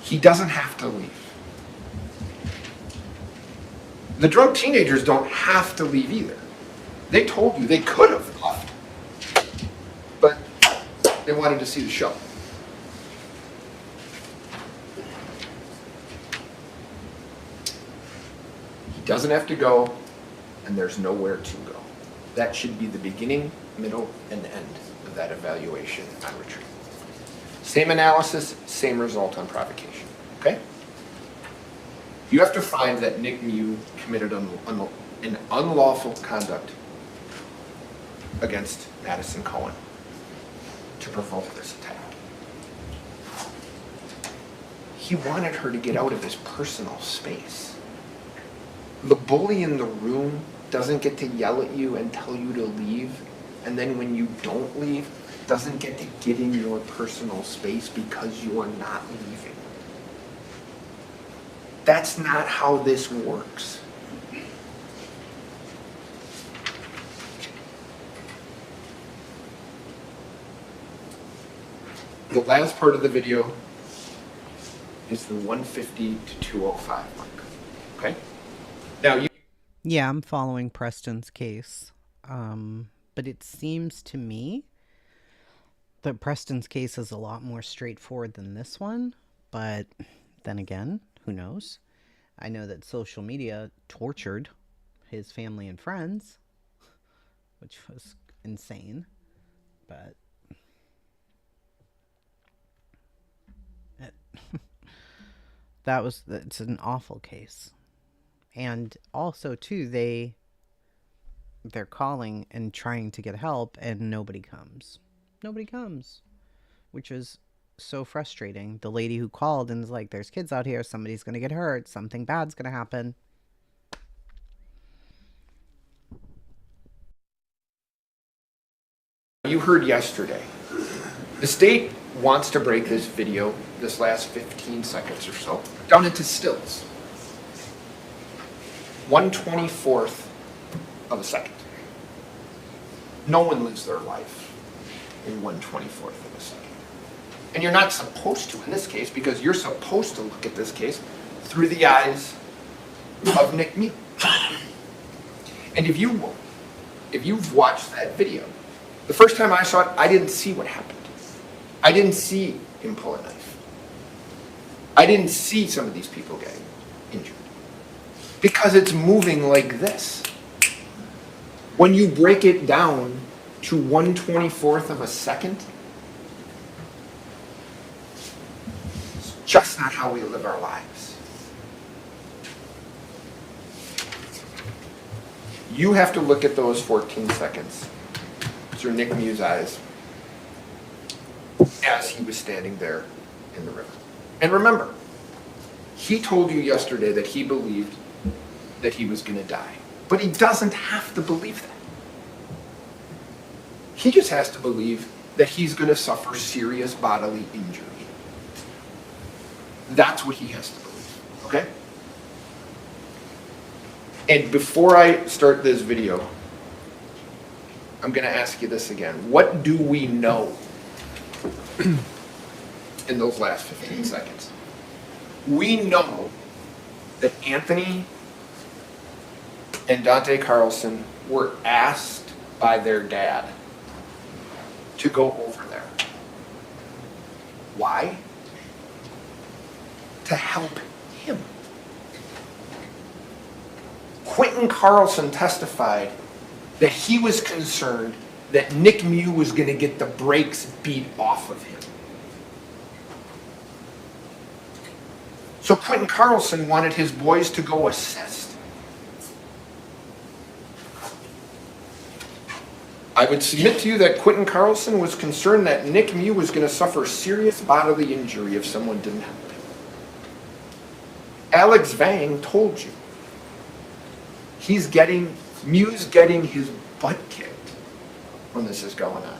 Speaker 5: He doesn't have to leave. The drunk teenagers don't have to leave either. They told you they could have left, but they wanted to see the show. He doesn't have to go, and there's nowhere to go. That should be the beginning, middle, and end of that evaluation on retreat. Same analysis, same result on provocation. Okay? You have to find that Nick Mew committed an unlawful conduct against Madison Cohen to provoke this attack. He wanted her to get out of his personal space. The bully in the room doesn't get to yell at you and tell you to leave, and then when you don't leave, doesn't get to get in your personal space because you are not leaving. That's not how this works. The last part of the video is the 150 to 205 mark. Okay? Now you...
Speaker 3: Yeah, I'm following Preston's case. But it seems to me that Preston's case is a lot more straightforward than this one. But then again, who knows? I know that social media tortured his family and friends, which was insane. But it's an awful case. And also too, they're calling and trying to get help, and nobody comes, which is so frustrating. The lady who called and is like, there's kids out here, somebody's gonna get hurt, something bad's gonna happen.
Speaker 5: You heard yesterday, the state wants to break this video, this last 15 seconds or so, down into stills. 1/24th of a second. No one lives their life in 1/24th of a second. And you're not supposed to in this case, because you're supposed to look at this case through the eyes of Nick Mew. And if you've watched that video, the first time I saw it, I didn't see what happened. I didn't see him pull a knife. I didn't see some of these people getting injured. Because it's moving like this. When you break it down to 1/24th of a second, just not how we live our lives. You have to look at those 14 seconds through Nick Mew's eyes as he was standing there in the river. And remember, he told you yesterday that he believed that he was going to die. But he doesn't have to believe that. He just has to believe that he's going to suffer serious bodily injury. That's what he has to believe, okay? And before I start this video, I'm going to ask you this again. What do we know in those last 15 seconds? We know that Anthony and Dante Carlson were asked by their dad to go over there. Why? To help him. Quentin Carlson testified that he was concerned that Nick Mew was going to get the brakes beat off of him. So Quentin Carlson wanted his boys to go assist. I would submit to you that Quentin Carlson was concerned that Nick Mew was going to suffer serious bodily injury if someone didn't help him. Alex Vang told you Mew's getting his butt kicked when this is going on.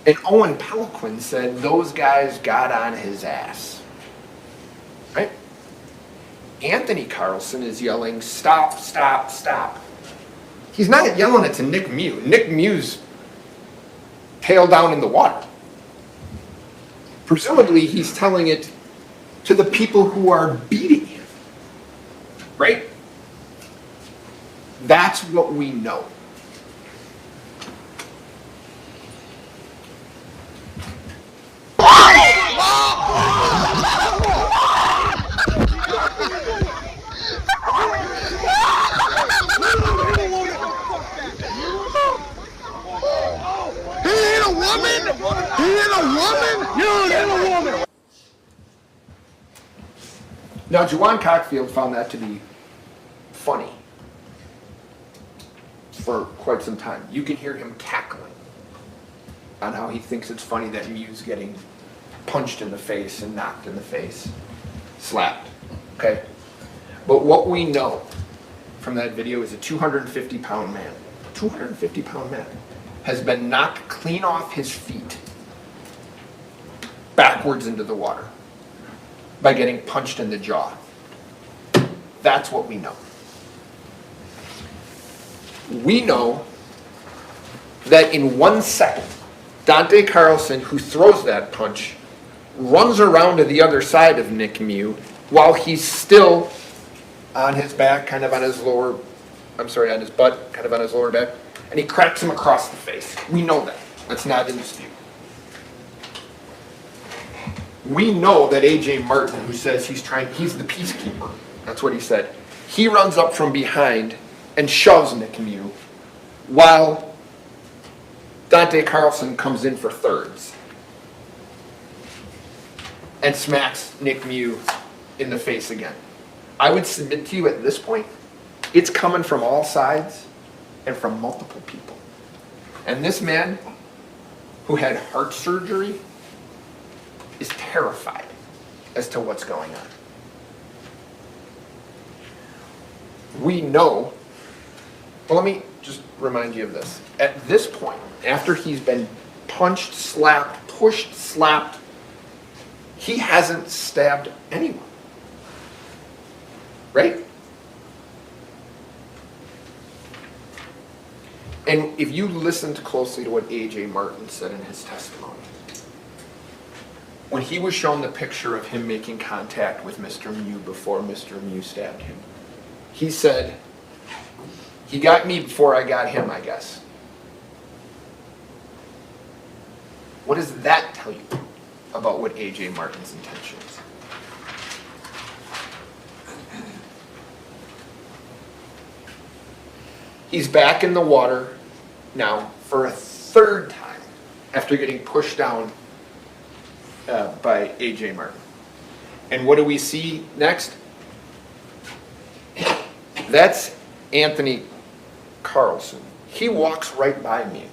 Speaker 5: And Owen Peliquin said those guys got on his ass. Right? Anthony Carlson is yelling, "Stop, stop, stop." He's not yelling it to Nick Mew. Nick Mew's tail down in the water. Presumably, he's telling it to the people who are beating him. Right? That's what we know. Now, Juwan Cockfield found that to be funny for quite some time. You can hear him cackling on how he thinks it's funny that Mew's getting punched in the face and knocked in the face, slapped, okay? But what we know from that video is a 250-pound man, 250-pound man, has been knocked clean off his feet backwards into the water by getting punched in the jaw. That's what we know. We know that in 1 second, Dante Carlson, who throws that punch, runs around to the other side of Nick Mew while he's still on his back, kind of on his lower, on his butt, kind of on his lower back, and he cracks him across the face. We know that. That's not in dispute. We know that A.J. Martin, who says he's the peacekeeper, that's what he said. He runs up from behind and shoves Nick Mew while Dante Carlson comes in for thirds and smacks Nick Mew in the face again. I would submit to you at this point, it's coming from all sides and from multiple people. And this man, who had heart surgery, is terrified as to what's going on. We know, well, let me just remind you of this. At this point, after he's been punched, slapped, pushed, slapped, he hasn't stabbed anyone. Right? And if you listened closely to what A.J. Martin said in his testimony, when he was shown the picture of him making contact with Mr. Mew before Mr. Mew stabbed him, he said, "He got me before I got him, I guess." What does that tell you about what A.J. Martin's intention is? He's back in the water now for a third time after getting pushed down by A.J. Martin. And what do we see next? That's Anthony Carlson. He walks right by me.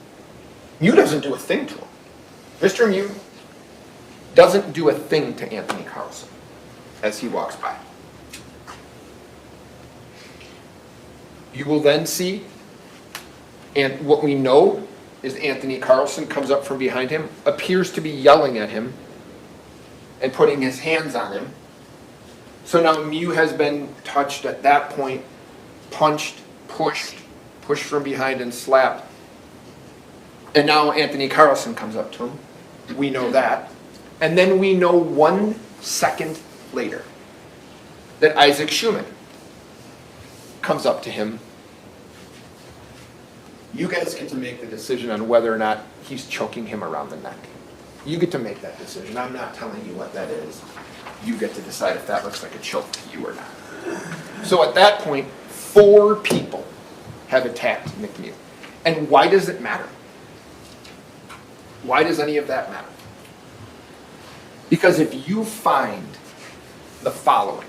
Speaker 5: Mew doesn't do a thing to him. Mr. Mew doesn't do a thing to Anthony Carlson as he walks by. You will then see, and what we know is Anthony Carlson comes up from behind him, appears to be yelling at him and putting his hands on him. So now Mew has been touched at that point, punched, pushed from behind and slapped. And now Anthony Carlson comes up to him. We know that. And then we know 1 second later that Isaac Schumann comes up to him. You guys get to make the decision on whether or not he's choking him around the neck. You get to make that decision. I'm not telling you what that is. You get to decide if that looks like a choke to you or not. So at that point, 4 people have attacked Nick Mew. And why does it matter? Why does any of that matter? Because if you find the following: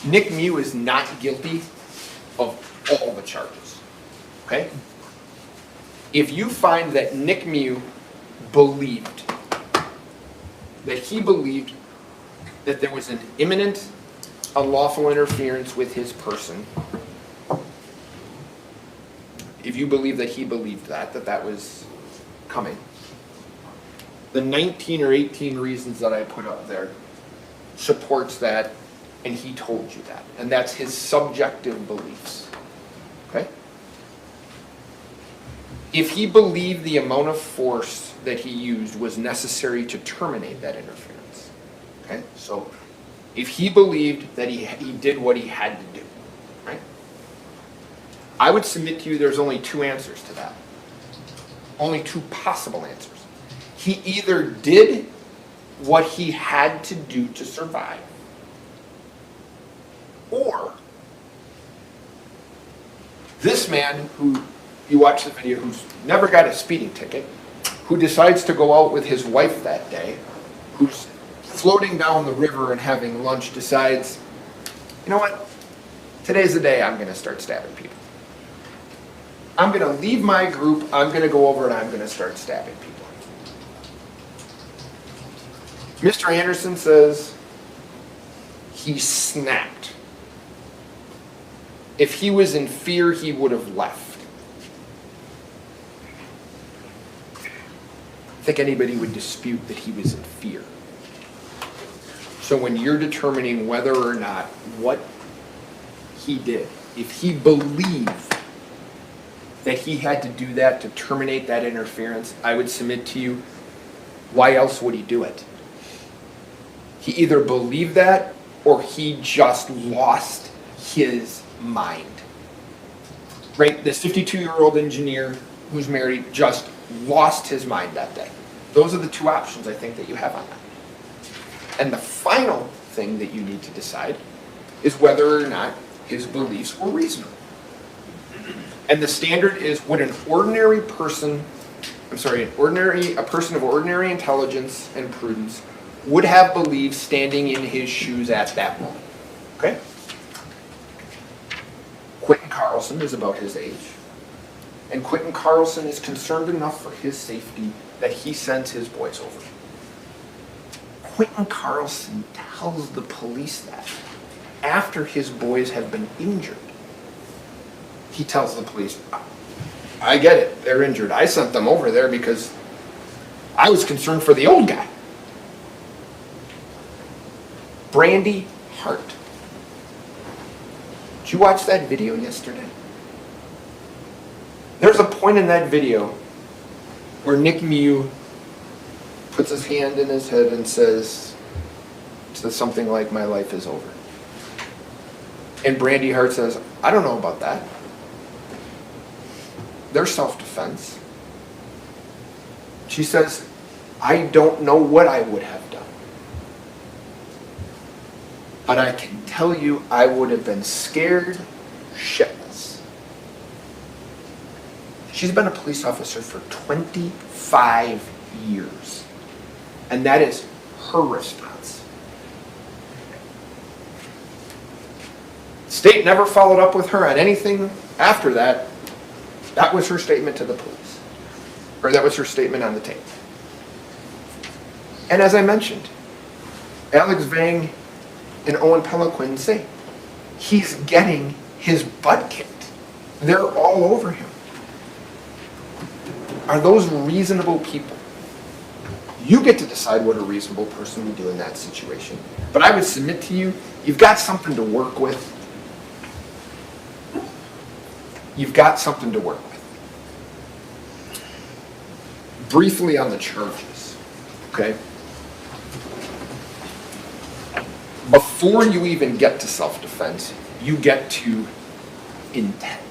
Speaker 5: Nick Mew is not guilty of all the charges. Okay? If you find that Nick Mew believed that there was an imminent unlawful interference with his person, if you believe that he believed that was coming, the 19 or 18 reasons that I put up there supports that, and he told you that. And that's his subjective beliefs. Okay? If he believed the amount of force that he used was necessary to terminate that interference. Okay? So if he believed that he did what he had to do, right? I would submit to you there's only 2 answers to that. Only 2 possible answers. He either did what he had to do to survive, or this man who you watch the video, who's never got a speeding ticket, who decides to go out with his wife that day, who's floating down the river and having lunch, decides, you know what, today's the day I'm going to start stabbing people. I'm going to leave my group, I'm going to go over and I'm going to start stabbing people. Mr. Anderson says he snapped. If he was in fear, he would have left. I think anybody would dispute that he was in fear. So when you're determining whether or not what he did, if he believed that he had to do that to terminate that interference, I would submit to you, why else would he do it? He either believed that or he just lost his mind. Right? This 52-year-old engineer who's married just lost his mind that day. Those are the 2 options I think that you have on that. And the final thing that you need to decide is whether or not his beliefs were reasonable. And the standard is, would a person of ordinary intelligence and prudence would have believed standing in his shoes at that moment. Okay? Quentin Carlson is about his age. And Quentin Carlson is concerned enough for his safety that he sends his boys over. Quentin Carlson tells the police that after his boys have been injured. He tells the police, I get it, they're injured. I sent them over there because I was concerned for the old guy. Brandy Hart. Did you watch that video yesterday? There's a point in that video where Nick Mew puts his hand in his head and says something like, my life is over. And Brandy Hart says, I don't know about that. They're self-defense. She says, I don't know what I would have done. But I can tell you I would have been scared shitless. She's been a police officer for 25 years. And that is her response. state never followed up with her on anything after that. That was her statement to the police. Or that was her statement on the tape. And as I mentioned, Alex Vang and Owen Peloquin say he's getting his butt kicked. They're all over him. Are those reasonable people? You get to decide what a reasonable person would do in that situation. But I would submit to you, you've got something to work with. You've got something to work with. Briefly on the charges, okay? Before you even get to self-defense, you get to intent.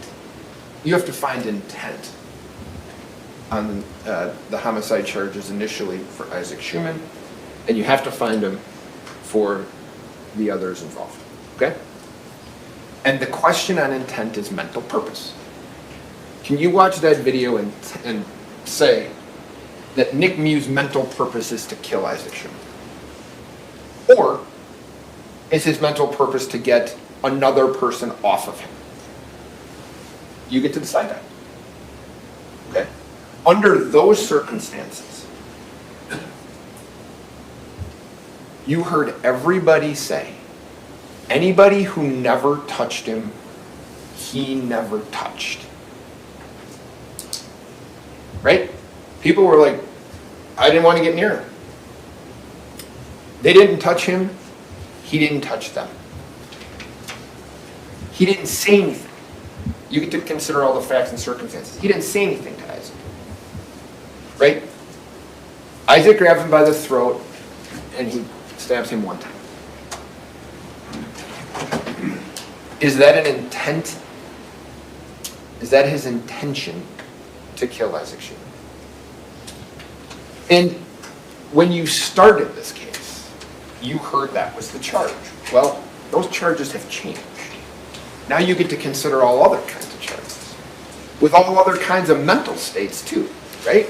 Speaker 5: You have to find intent on the homicide charges initially for Isaac Schumann, and you have to find them for the others involved, okay? And the question on intent is mental purpose. Can you watch that video and say that Nick Mew's mental purpose is to kill Isaac Schumann? Or is his mental purpose to get another person off of him? You get to decide that. Okay? Under those circumstances, you heard everybody say, anybody who never touched him, he never touched. Right? People were like, I didn't want to get near him. They didn't touch him, he didn't touch them. He didn't say anything. You get to consider all the facts and circumstances. He didn't say anything to Isaac. Right? Isaac grabs him by the throat and he stabs him one time. Is that an intent? Is that his intention to kill Isaac Schumann? And when you started this case, you heard that was the charge. Well, those charges have changed. Now you get to consider all other kinds of charges, with all other kinds of mental states too, right?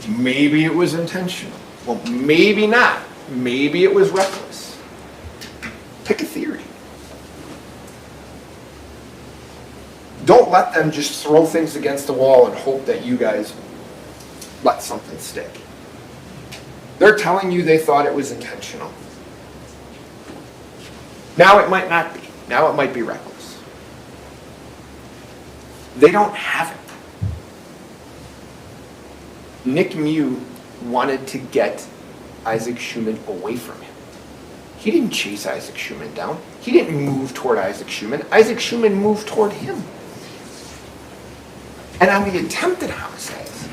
Speaker 5: Maybe it was intentional. Well, maybe not. Maybe it was reckless. Pick a theory. Don't let them just throw things against the wall and hope that you guys let something stick. They're telling you they thought it was intentional. Now it might not be. Now it might be reckless. They don't have it. Nick Mew wanted to get Isaac Schumann away from him. He didn't chase Isaac Schumann down. He didn't move toward Isaac Schumann. Isaac Schumann moved toward him. And on the attempted homicides,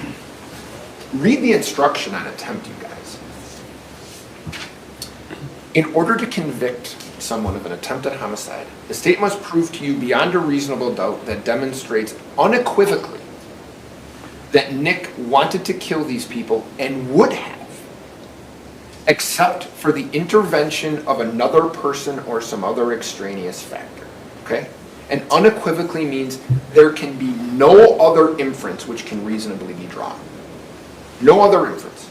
Speaker 5: read the instruction on attempt, you guys. In order to convict someone of an attempted homicide, the state must prove to you beyond a reasonable doubt that demonstrates unequivocally that Nick wanted to kill these people and would have, except for the intervention of another person or some other extraneous factor, okay? And unequivocally means there can be no other inference which can reasonably be drawn. No other inference.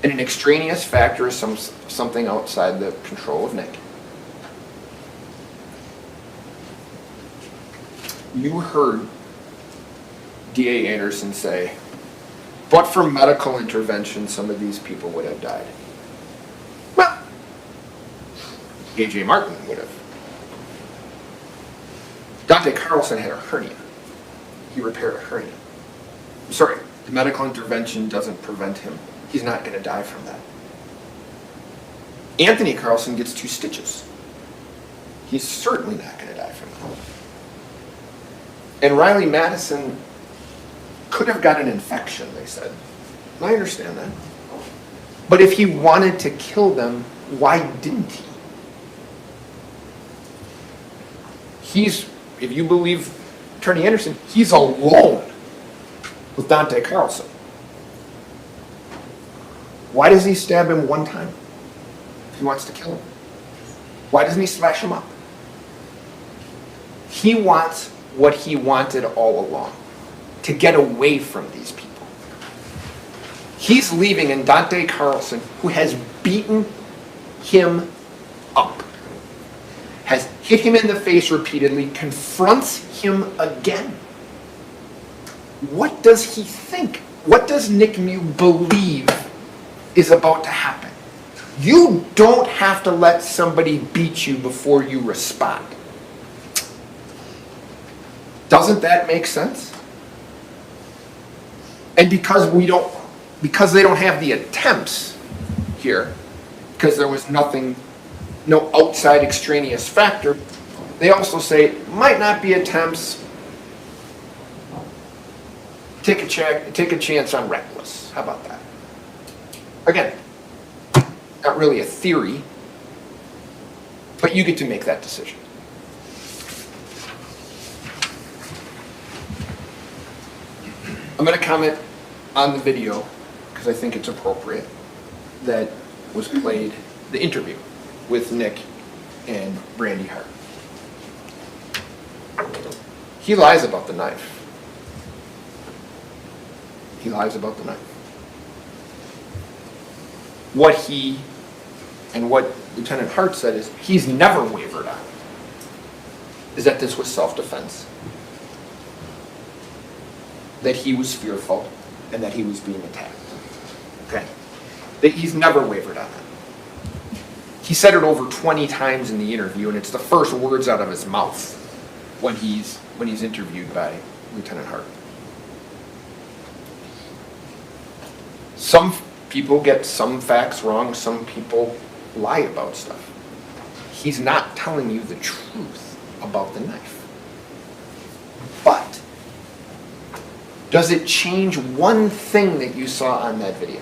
Speaker 5: And an extraneous factor is something outside the control of Nick. You heard D.A. Anderson say, but for medical intervention, some of these people would have died. Well, A.J. Martin would have. Dante Carlson had a hernia. He repaired a hernia. I'm sorry, the medical intervention doesn't prevent him. He's not going to die from that. Anthony Carlson gets 2 stitches. He's certainly not going to die from that. And Riley Madison could have got an infection, they said. I understand that. But if he wanted to kill them, why didn't he? If you believe Attorney Anderson, he's alone with Dante Carlson. Why does he stab him one time? He wants to kill him. Why doesn't he slash him up? He wants what he wanted all along, to get away from these people. He's leaving, and Dante Carlson, who has beaten him up, has hit him in the face repeatedly, confronts him again. What does he think? What does Nick Mew believe is about to happen? You don't have to let somebody beat you before you respond. Doesn't that make sense? And because they don't have the attempts here, because there was no outside extraneous factor, they also say, might not be attempts, take a chance on reckless. How about that? Again, not really a theory, but you get to make that decision. I'm going to comment on the video, because I think it's appropriate, that was played, the interview with Nick and Brandy Hart. He lies about the knife. He lies about the knife. What Lieutenant Hart said is he's never wavered on is that this was self-defense, that he was fearful, and that he was being attacked. Okay? That he's never wavered on that. He said it over 20 times in the interview, and it's the first words out of his mouth when he's interviewed by Lieutenant Hart. Some people get some facts wrong, some people lie about stuff. He's not telling you the truth about the knife. But does it change one thing that you saw on that video?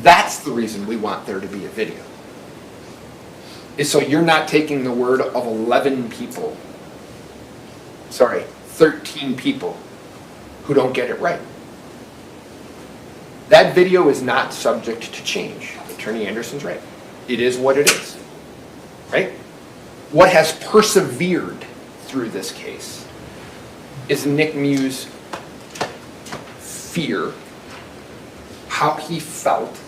Speaker 5: That's the reason we want there to be a video. Is so you're not taking the word of 13 people who don't get it right. That video is not subject to change. Attorney Anderson's right. It is what it is. Right? What has persevered through this case is Nick Mew's fear, how he felt,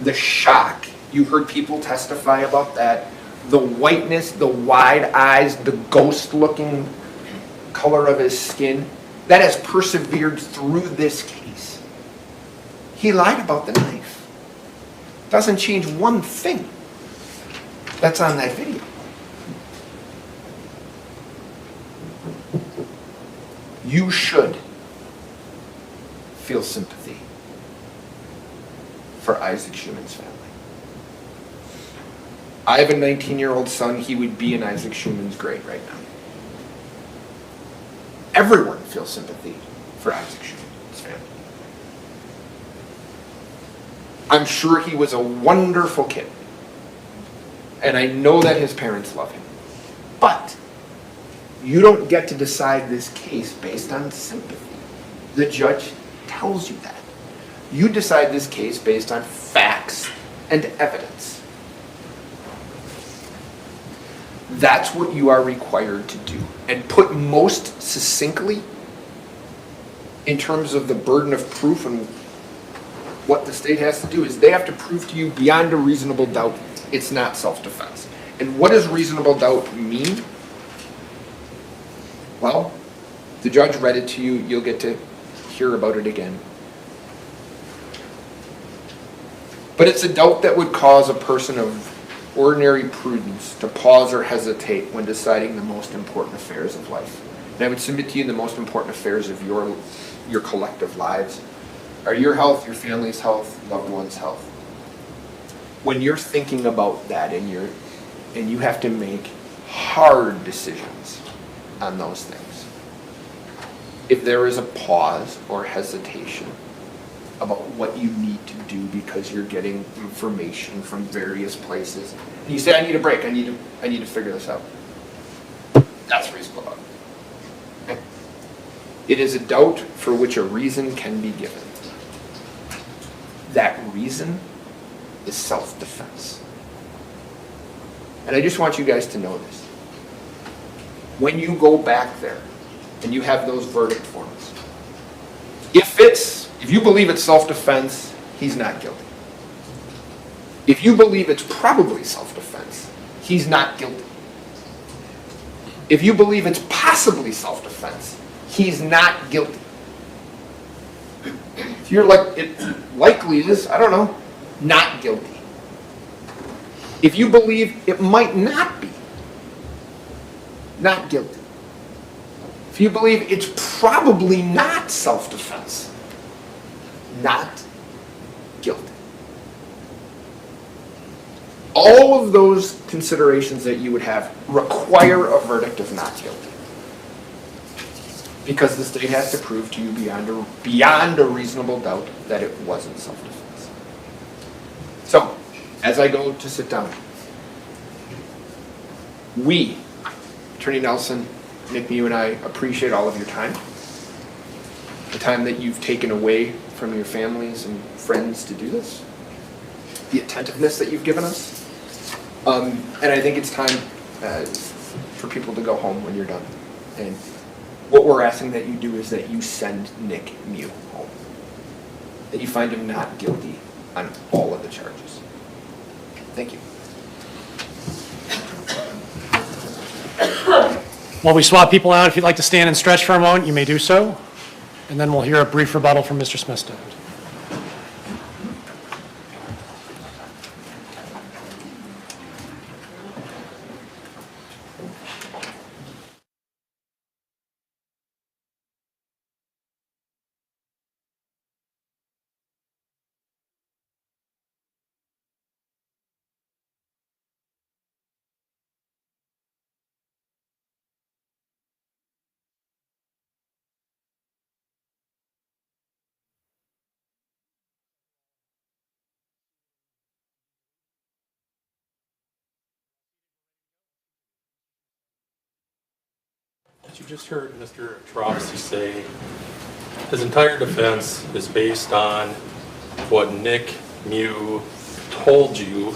Speaker 5: the shock. You heard people testify about that. The whiteness, the wide eyes, the ghost-looking color of his skin. That has persevered through this case. He lied about the knife. Doesn't change one thing that's on that video. You should feel sympathy for Isaac Schuman's family. I have a 19-year-old son. He would be in Isaac Schuman's grave right now. Everyone feels sympathy for Isaac Schuman's family. I'm sure he was a wonderful kid. And I know that his parents love him. But you don't get to decide this case based on sympathy. The judge tells you that. You decide this case based on facts and evidence. That's what you are required to do. And put most succinctly, in terms of the burden of proof and what the state has to do, is they have to prove to you beyond a reasonable doubt it's not self-defense. And what does reasonable doubt mean? Well, the judge read it to you. You'll get to hear about it again. But it's a doubt that would cause a person of ordinary prudence to pause or hesitate when deciding the most important affairs of life. And I would submit to you the most important affairs of your collective lives are your health, your family's health, loved one's health. When you're thinking about that and you have to make hard decisions on those things, if there is a pause or hesitation about what you need to do because you're getting information from various places, and you say, I need a break, I need to figure this out, that's reasonable doubt. Okay? It is a doubt for which a reason can be given. That reason is self-defense. And I just want you guys to know this. When you go back there and you have those verdict forms, if you believe it's self-defense, he's not guilty. If you believe it's probably self-defense, he's not guilty. If you believe it's possibly self-defense, he's not guilty. If you're like, it likely is, I don't know, not guilty. If you believe it might not be, not guilty. If you believe it's probably not self-defense, not guilty. All of those considerations that you would have require a verdict of not guilty. Because the state has to prove to you beyond a reasonable doubt that it wasn't self-defense. So, as I go to sit down, we, Attorney Nelson, Nick, you and I appreciate all of your time. The time that you've taken away from your families and friends to do this. The attentiveness that you've given us. And I think it's time for people to go home when you're done. And what we're asking that you do is that you send Nick Mew home. That you find him not guilty on all of the charges. Thank you.
Speaker 6: While we swap people out, if you'd like to stand and stretch for a moment, you may do so. And then we'll hear a brief rebuttal from Mr. Smithstone.
Speaker 1: As you just heard Mr. Troxy say, his entire defense is based on what Nick Mew told you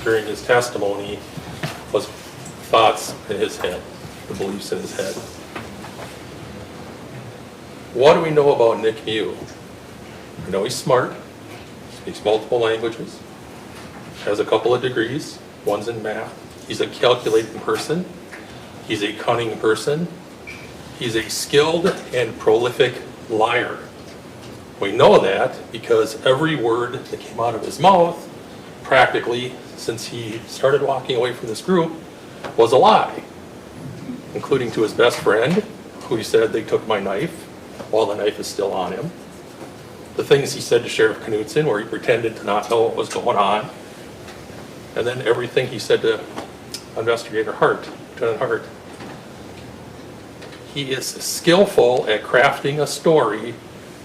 Speaker 1: during his testimony was thoughts in his head, the beliefs in his head. What do we know about Nick Mew? We know he's smart, speaks multiple languages, has a couple of degrees, one's in math. He's a calculating person. He's a cunning person. He's a skilled and prolific liar. We know that because every word that came out of his mouth, practically since he started walking away from this group, was a lie, including to his best friend, who he said they took my knife while the knife is still on him. The things he said to Sheriff Knudsen, where he pretended to not know what was going on. And then everything he said to Investigator Hart, Lieutenant Hart. He is skillful at crafting a story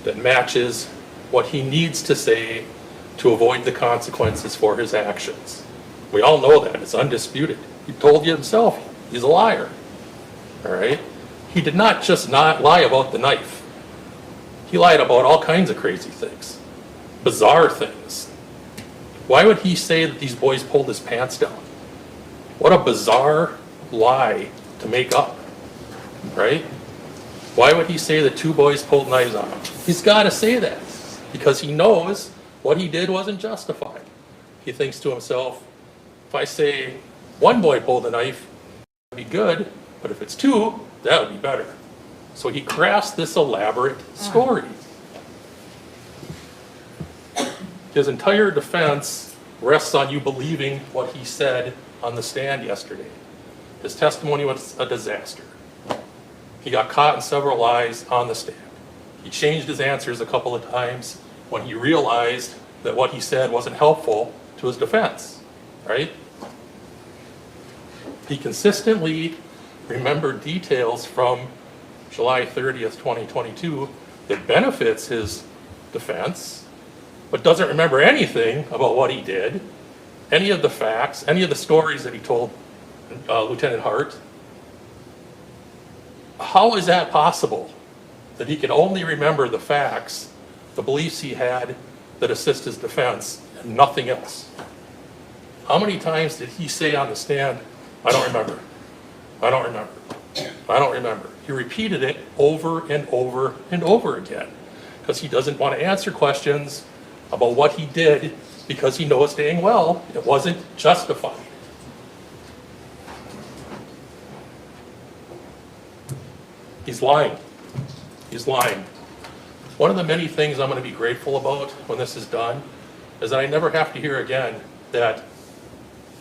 Speaker 1: that matches what he needs to say to avoid the consequences for his actions. We all know that. It's undisputed. He told you himself he's a liar. All right? He did not just not lie about the knife. He lied about all kinds of crazy things, bizarre things. Why would he say that these boys pulled his pants down? What a bizarre lie to make up. Right? Why would he say that two boys pulled knives on him? He's got to say that because he knows what he did wasn't justified. He thinks to himself, if I say one boy pulled a knife, that would be good, but if it's two, that would be better. So he crafts this elaborate story. His entire defense rests on you believing what he said on the stand yesterday. His testimony was a disaster. He got caught in several lies on the stand. He changed his answers a couple of times when he realized that what he said wasn't helpful to his defense, right? He consistently remembered details from July 30th, 2022 that benefits his defense, but doesn't remember anything about what he did, any of the facts, any of the stories that he told Lieutenant Hart. How is that possible? That he can only remember the facts, the beliefs he had that assist his defense, and nothing else? How many times did he say on the stand, I don't remember, I don't remember, I don't remember? He repeated it over and over and over again because he doesn't want to answer questions about what he did because he knows dang well it wasn't justified. He's lying. He's lying. One of the many things I'm going to be grateful about when this is done is that I never have to hear again that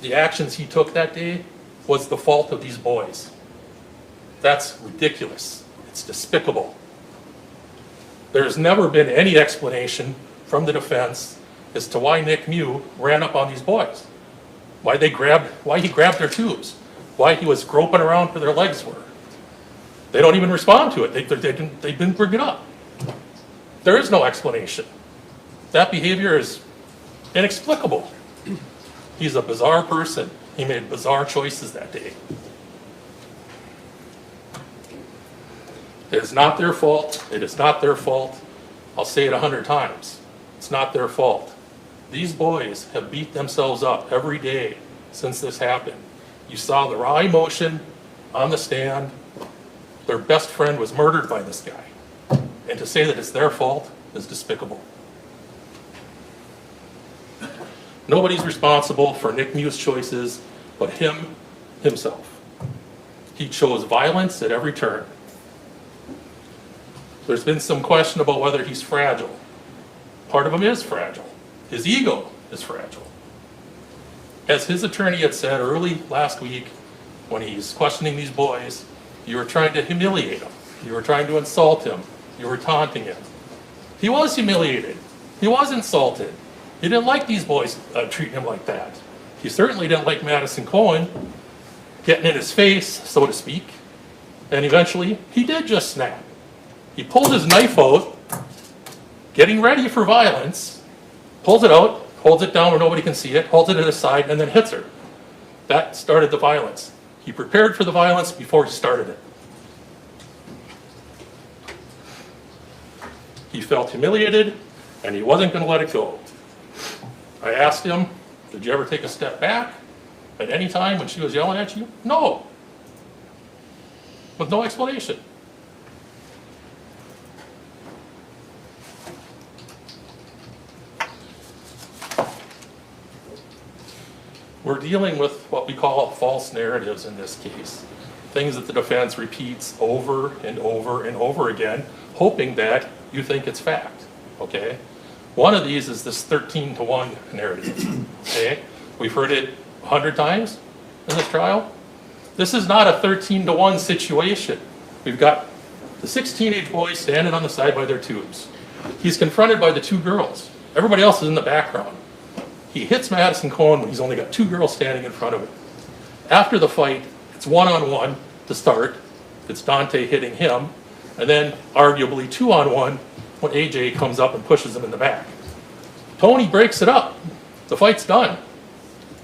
Speaker 1: the actions he took that day was the fault of these boys. That's ridiculous. It's despicable. There's never been any explanation from the defense as to why Nick Mew ran up on these boys. Why he grabbed their tubes. Why he was groping around where their legs were. They don't even respond to it. They didn't bring it up. There is no explanation. That behavior is inexplicable. He's a bizarre person. He made bizarre choices that day. It is not their fault. It is not their fault. I'll say it 100 times. It's not their fault. These boys have beat themselves up every day since this happened. You saw the raw emotion on the stand. Their best friend was murdered by this guy. And to say that it's their fault is despicable. Nobody's responsible for Nick Mew's choices but himself. He chose violence at every turn. There's been some question about whether he's fragile. Part of him is fragile. His ego is fragile. As his attorney had said early last week when he's questioning these boys, you were trying to humiliate him. You were trying to insult him. You were taunting him. He was humiliated. He was insulted. He didn't like these boys treating him like that. He certainly didn't like Madison Cohen getting in his face, so to speak. And eventually, he did just snap. He pulled his knife out, getting ready for violence, pulls it out, holds it down where nobody can see it, holds it at his side, and then hits her. That started the violence. He prepared for the violence before he started it. He felt humiliated, and he wasn't going to let it go. I asked him, did you ever take a step back at any time when she was yelling at you? No. With no explanation. We're dealing with what we call false narratives in this case. Things that the defense repeats over and over and over again, hoping that you think it's fact, okay? One of these is this 13-to-1 narrative, okay? We've heard it 100 times in this trial. This is not a 13-to-1 situation. We've got the 6 teenage boys standing on the side by their tubes. He's confronted by the 2 girls. Everybody else is in the background. He hits Madison Cohen when he's only got 2 girls standing in front of him. After the fight, it's one-on-one to start. It's Dante hitting him, and then arguably 2-on-1 when AJ comes up and pushes him in the back. Tony breaks it up. The fight's done.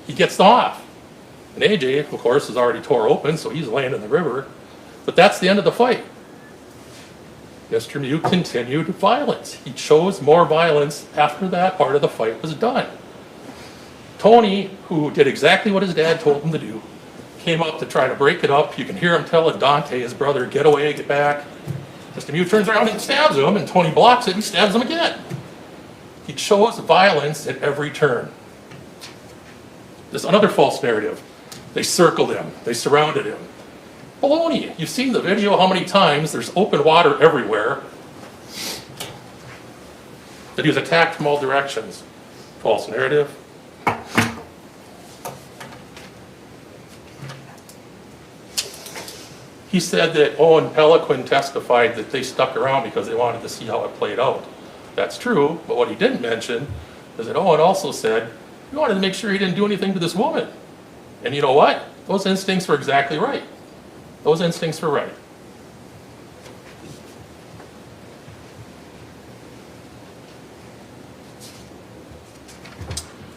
Speaker 1: He gets off. And AJ, of course, is already tore open, so he's laying in the river. But that's the end of the fight. Mr. Mew continued violence. He chose more violence after that part of the fight was done. Tony, who did exactly what his dad told him to do, came up to try to break it up. You can hear him telling Dante, his brother, get away, get back. Mr. Mew turns around and stabs him, and Tony blocks it and stabs him again. He chose violence at every turn. There's another false narrative. They circled him. They surrounded him. Baloney. You've seen the video how many times there's open water everywhere. That he was attacked from all directions. False narrative. He said that Owen Peliquin testified that they stuck around because they wanted to see how it played out. That's true, but what he didn't mention is that Owen also said he wanted to make sure he didn't do anything to this woman. And you know what? Those instincts were exactly right. Those instincts were right.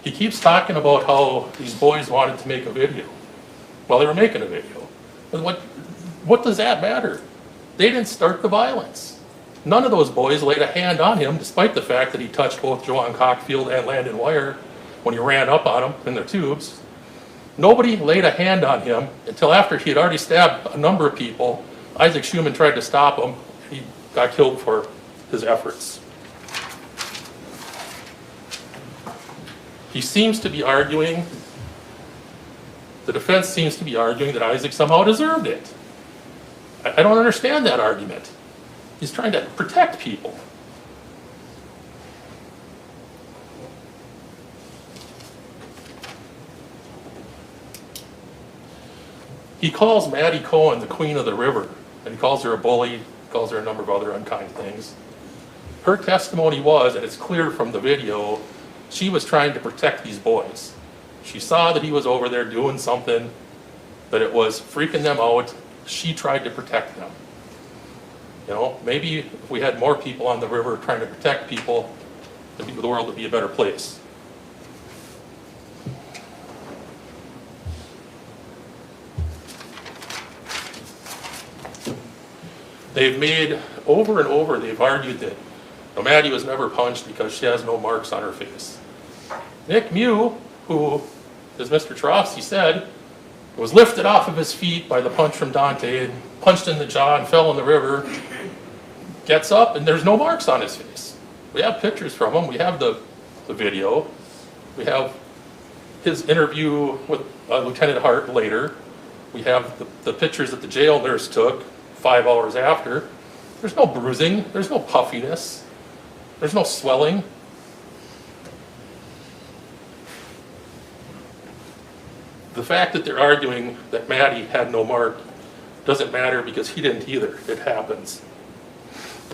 Speaker 1: He keeps talking about how these boys wanted to make a video. Well, they were making a video. But what does that matter? They didn't start the violence. None of those boys laid a hand on him, despite the fact that he touched both Joanne Cockfield and Landon Wire when he ran up on them in their tubes. Nobody laid a hand on him until after he had already stabbed a number of people. Isaac Schumann tried to stop him. He got killed for his efforts. He seems to be arguing, the defense seems to be arguing that Isaac somehow deserved it. I don't understand that argument. He's trying to protect people. He calls Maddie Cohen the queen of the river, and he calls her a bully, calls her a number of other unkind things. Her testimony was, and it's clear from the video, she was trying to protect these boys. She saw that he was over there doing something, that it was freaking them out. She tried to protect them. You know, maybe if we had more people on the river trying to protect people, the world would be a better place. They've made, over and over, they've argued that Maddie was never punched because she has no marks on her face. Nick Mew, who, as Mr. Trosky said, was lifted off of his feet by the punch from Dante and punched in the jaw and fell in the river, gets up and there's no marks on his face. We have pictures from him. We have the video. We have his interview with Lieutenant Hart later. We have the pictures that the jail nurse took 5 hours after. There's no bruising. There's no puffiness. There's no swelling. The fact that they're arguing that Maddie had no mark doesn't matter because he didn't either. It happens.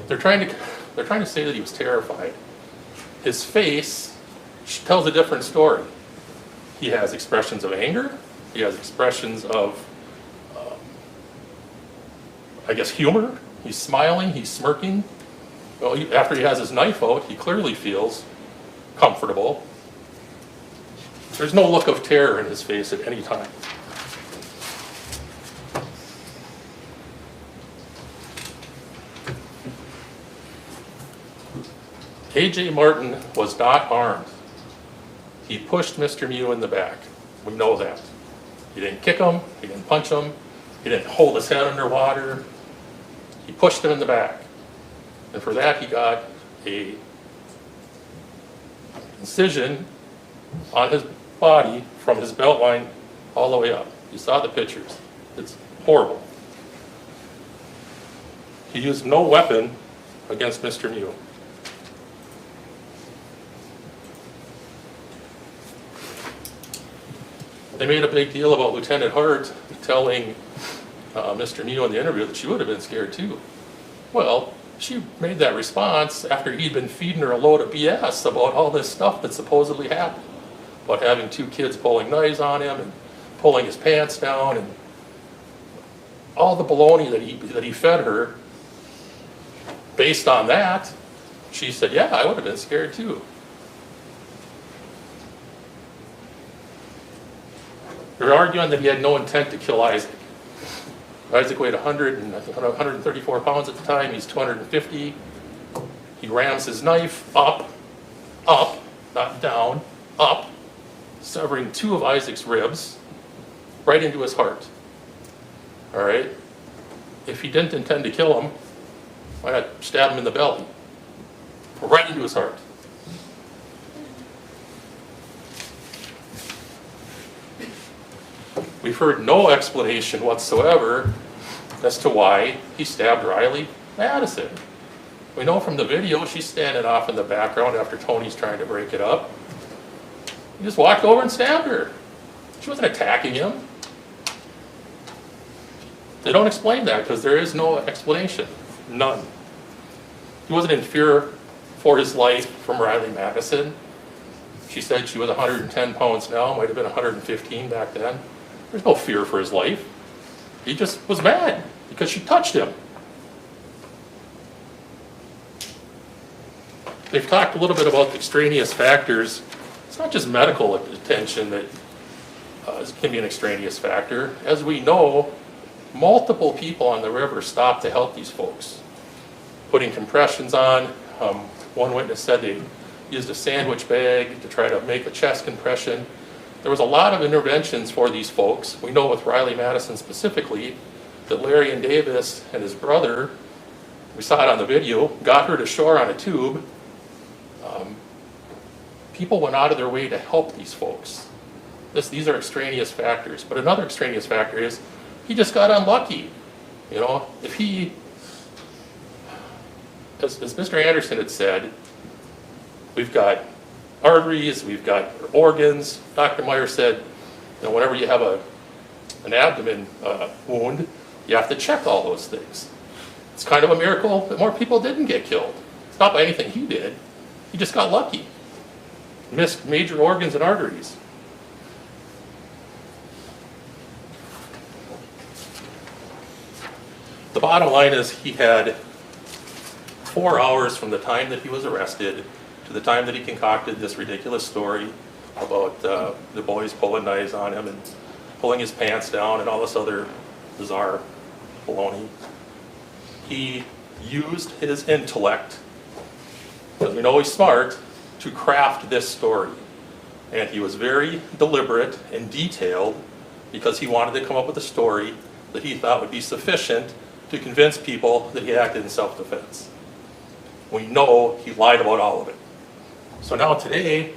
Speaker 1: They're trying to say that he was terrified. His face tells a different story. He has expressions of anger. He has expressions of, I guess, humor. He's smiling. He's smirking. Well, after he has his knife out, he clearly feels comfortable. There's no look of terror in his face at any time. A.J. Martin was not armed. He pushed Mr. Mew in the back. We know that. He didn't kick him. He didn't punch him. He didn't hold his head underwater. He pushed him in the back. And for that, he got a incision on his body from his belt line all the way up. You saw the pictures. It's horrible. He used no weapon against Mr. Mew. They made a big deal about Lieutenant Hart telling Mr. Mew in the interview that she would have been scared too. Well, she made that response after he'd been feeding her a load of BS about all this stuff that supposedly happened. About having 2 kids pulling knives on him and pulling his pants down and all the baloney that he fed her. Based on that, she said, yeah, I would have been scared too. They're arguing that he had no intent to kill Isaac. Isaac weighed 134 pounds at the time. He's 250. He rams his knife up, not down, up, severing 2 of Isaac's ribs right into his heart. All right? If he didn't intend to kill him, why not stab him in the belly? Right into his heart. We've heard no explanation whatsoever as to why he stabbed Riley Madison. We know from the video she's standing off in the background after Tony's trying to break it up. He just walked over and stabbed her. She wasn't attacking him. They don't explain that because there is no explanation. None. He wasn't in fear for his life from Riley Madison. She said she was 110 pounds now, might have been 115 back then. There's no fear for his life. He just was mad because she touched him. They've talked a little bit about the extraneous factors. It's not just medical attention that can be an extraneous factor. As we know, multiple people on the river stopped to help these folks. Putting compressions on. One witness said they used a sandwich bag to try to make a chest compression. There was a lot of interventions for these folks. We know with Riley Madison specifically that Larry and Davis and his brother, we saw it on the video, got her to shore on a tube. people went out of their way to help these folks. These are extraneous factors. But another extraneous factor is he just got unlucky. You know, if he, as Mr. Anderson had said, we've got arteries, we've got organs. Dr. Meyer said, you know, whenever you have an abdomen wound, you have to check all those things. It's kind of a miracle that more people didn't get killed. It's not by anything he did. He just got lucky. Missed major organs and arteries. The bottom line is he had 4 hours from the time that he was arrested to the time that he concocted this ridiculous story about the boys pulling knives on him and pulling his pants down and all this other bizarre baloney. He used his intellect, because we know he's smart, to craft this story. And he was very deliberate and detailed because he wanted to come up with a story that he thought would be sufficient to convince people that he acted in self-defense. We know he lied about all of it. So now today,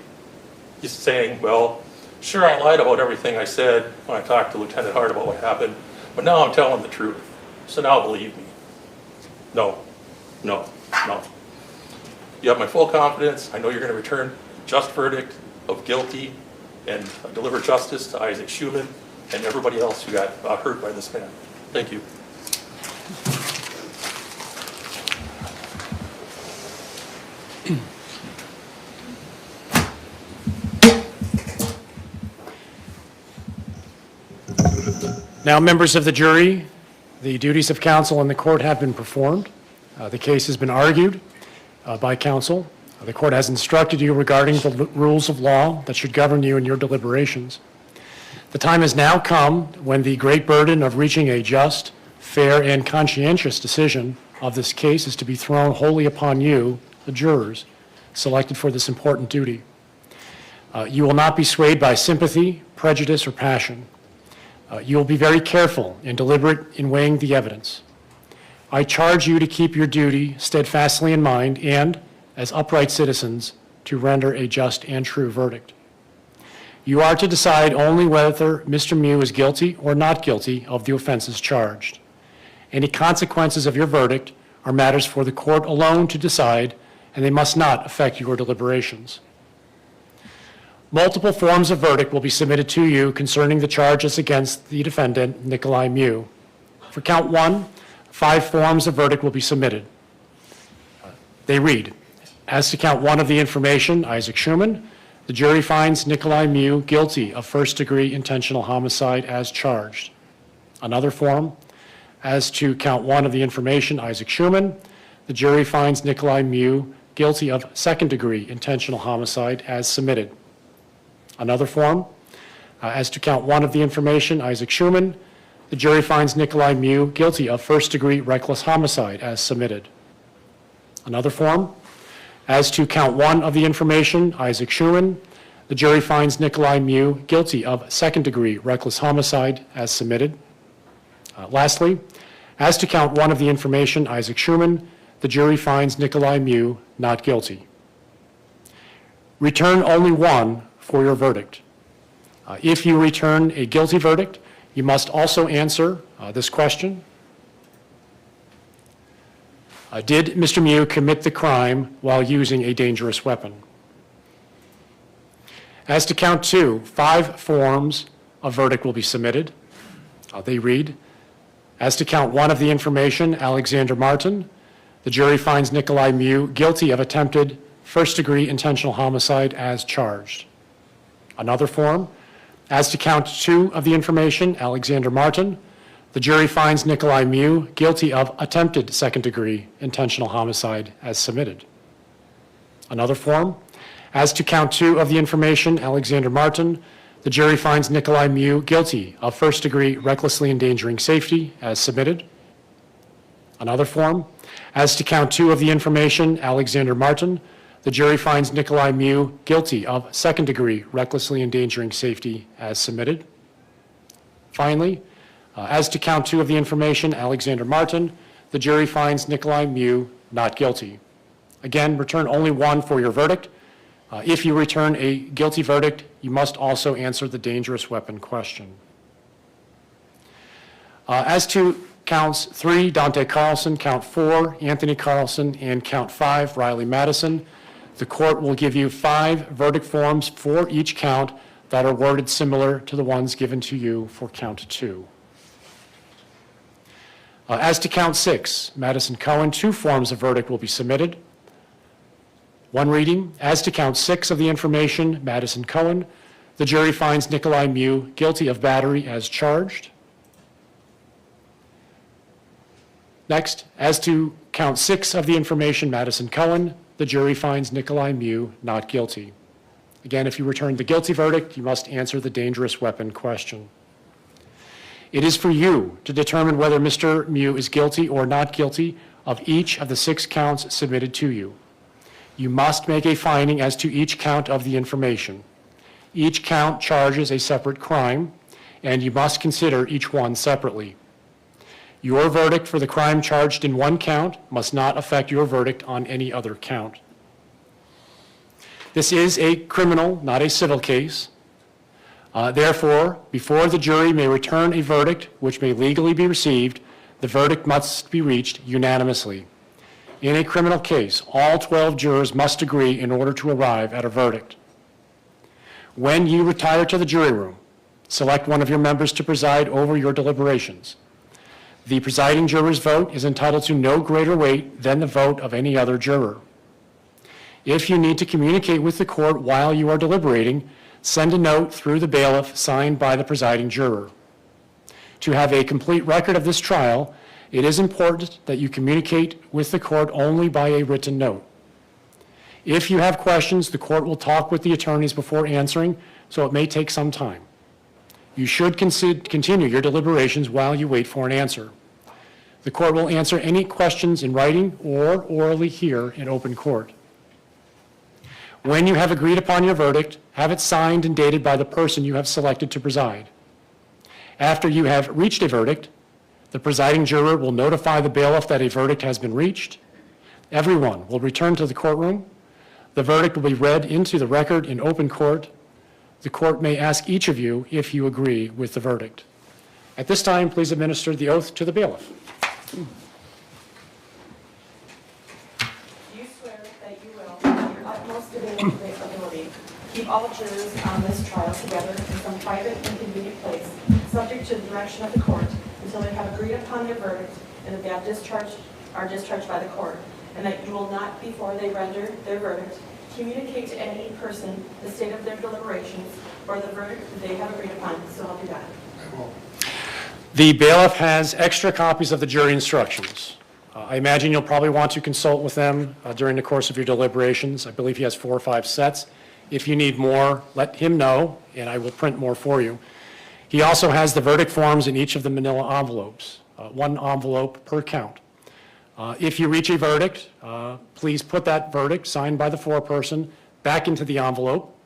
Speaker 1: he's saying, well, sure, I lied about everything I said when I talked to Lieutenant Hart about what happened, but now I'm telling the truth. So now believe me. No, no, no. You have my full confidence. I know you're going to return a just verdict of guilty and deliver justice to Isaac Schumann and everybody else who got hurt by this man. Thank you.
Speaker 6: Now, members of the jury, the duties of counsel in the court have been performed. The case has been argued by counsel. The court has instructed you regarding the rules of law that should govern you in your deliberations. The time has now come when the great burden of reaching a just, fair, and conscientious decision of this case is to be thrown wholly upon you, the jurors, selected for this important duty. You will not be swayed by sympathy, prejudice, or passion. You will be very careful and deliberate in weighing the evidence. I charge you to keep your duty steadfastly in mind and, as upright citizens, to render a just and true verdict. You are to decide only whether Mr. Mew is guilty or not guilty of the offenses charged. Any consequences of your verdict are matters for the court alone to decide, and they must not affect your deliberations. Multiple forms of verdict will be submitted to you concerning the charges against the defendant, Nikolai Mew. For count 1, 5 forms of verdict will be submitted. They read, as to count 1 of the information, Isaac Schumann, the jury finds Nikolai Mew guilty of first-degree intentional homicide as charged. Another form, as to count 1 of the information, Isaac Schumann, the jury finds Nikolai Mew guilty of second-degree intentional homicide as submitted. Another form, as to count 1 of the information, Isaac Schumann, the jury finds Nikolai Mew guilty of first-degree reckless homicide as submitted. Another form, as to count 1 of the information, Isaac Schumann, the jury finds Nikolai Mew guilty of second-degree reckless homicide as submitted. Lastly, as to count 1 of the information, Isaac Schumann, the jury finds Nikolai Mew not guilty. Return only 1 for your verdict. If you return a guilty verdict, you must also answer this question. Did Mr. Mew commit the crime while using a dangerous weapon? As to count 2, 5 forms of verdict will be submitted. They read, as to count 1 of the information, Alexander Martin, the jury finds Nikolai Mew guilty of attempted first-degree intentional homicide as charged. Another form, as to count 2 of the information, Alexander Martin, the jury finds Nikolai Mew guilty of attempted second-degree intentional homicide as submitted. Another form, as to count 2 of the information, Alexander Martin, the jury finds Nikolai Mew guilty of first-degree recklessly endangering safety as submitted. Another form, as to count 2 of the information, Alexander Martin, the jury finds Nikolai Mew guilty of second-degree recklessly endangering safety as submitted. Finally, as to count 2 of the information, Alexander Martin, the jury finds Nikolai Mew not guilty. Again, return only 1 for your verdict. If you return a guilty verdict, you must also answer the dangerous weapon question. As to counts 3, Dante Carlson, count 4, Anthony Carlson, and count 5, Riley Madison, the court will give you 5 verdict forms for each count that are worded similar to the ones given to you for count 2. As to count 6, Madison Cohen, 2 forms of verdict will be submitted. One reading, as to count 6 of the information, Madison Cohen, the jury finds Nikolai Mew guilty of battery as charged. Next, as to count 6 of the information, Madison Cohen, the jury finds Nikolai Mew not guilty. Again, if you return the guilty verdict, you must answer the dangerous weapon question. It is for you to determine whether Mr. Mew is guilty or not guilty of each of the 6 counts submitted to you. You must make a finding as to each count of the information. Each count charges a separate crime, and you must consider each one separately. Your verdict for the crime charged in one count must not affect your verdict on any other count. This is a criminal, not a civil case. Therefore, before the jury may return a verdict which may legally be received, the verdict must be reached unanimously. In a criminal case, all 12 jurors must agree in order to arrive at a verdict. When you retire to the jury room, select one of your members to preside over your deliberations. The presiding juror's vote is entitled to no greater weight than the vote of any other juror. If you need to communicate with the court while you are deliberating, send a note through the bailiff signed by the presiding juror. To have a complete record of this trial, it is important that you communicate with the court only by a written note. If you have questions, the court will talk with the attorneys before answering, so it may take some time. You should continue your deliberations while you wait for an answer. The court will answer any questions in writing or orally here in open court. When you have agreed upon your verdict, have it signed and dated by the person you have selected to preside. After you have reached a verdict, the presiding juror will notify the bailiff that a verdict has been reached. Everyone will return to the courtroom. The verdict will be read into the record in open court. The court may ask each of you if you agree with the verdict. At this time, please administer the oath to the bailiff.
Speaker 9: Do you swear that you will, to your utmost ability, keep all jurors on this trial together in some private and convenient place, subject to the direction of the court, until they have agreed upon their verdict and that they are discharged by the court, and that you will not, before they render their verdict, communicate to any person the state of their deliberations or the verdict that they have agreed upon, so help you God?
Speaker 6: The bailiff has extra copies of the jury instructions. I imagine you'll probably want to consult with them during the course of your deliberations. I believe he has 4 or 5 sets. If you need more, let him know, and I will print more for you. He also has the verdict forms in each of the manila envelopes, 1 envelope per count. If you reach a verdict, please put that verdict, signed by the foreperson, back into the envelope.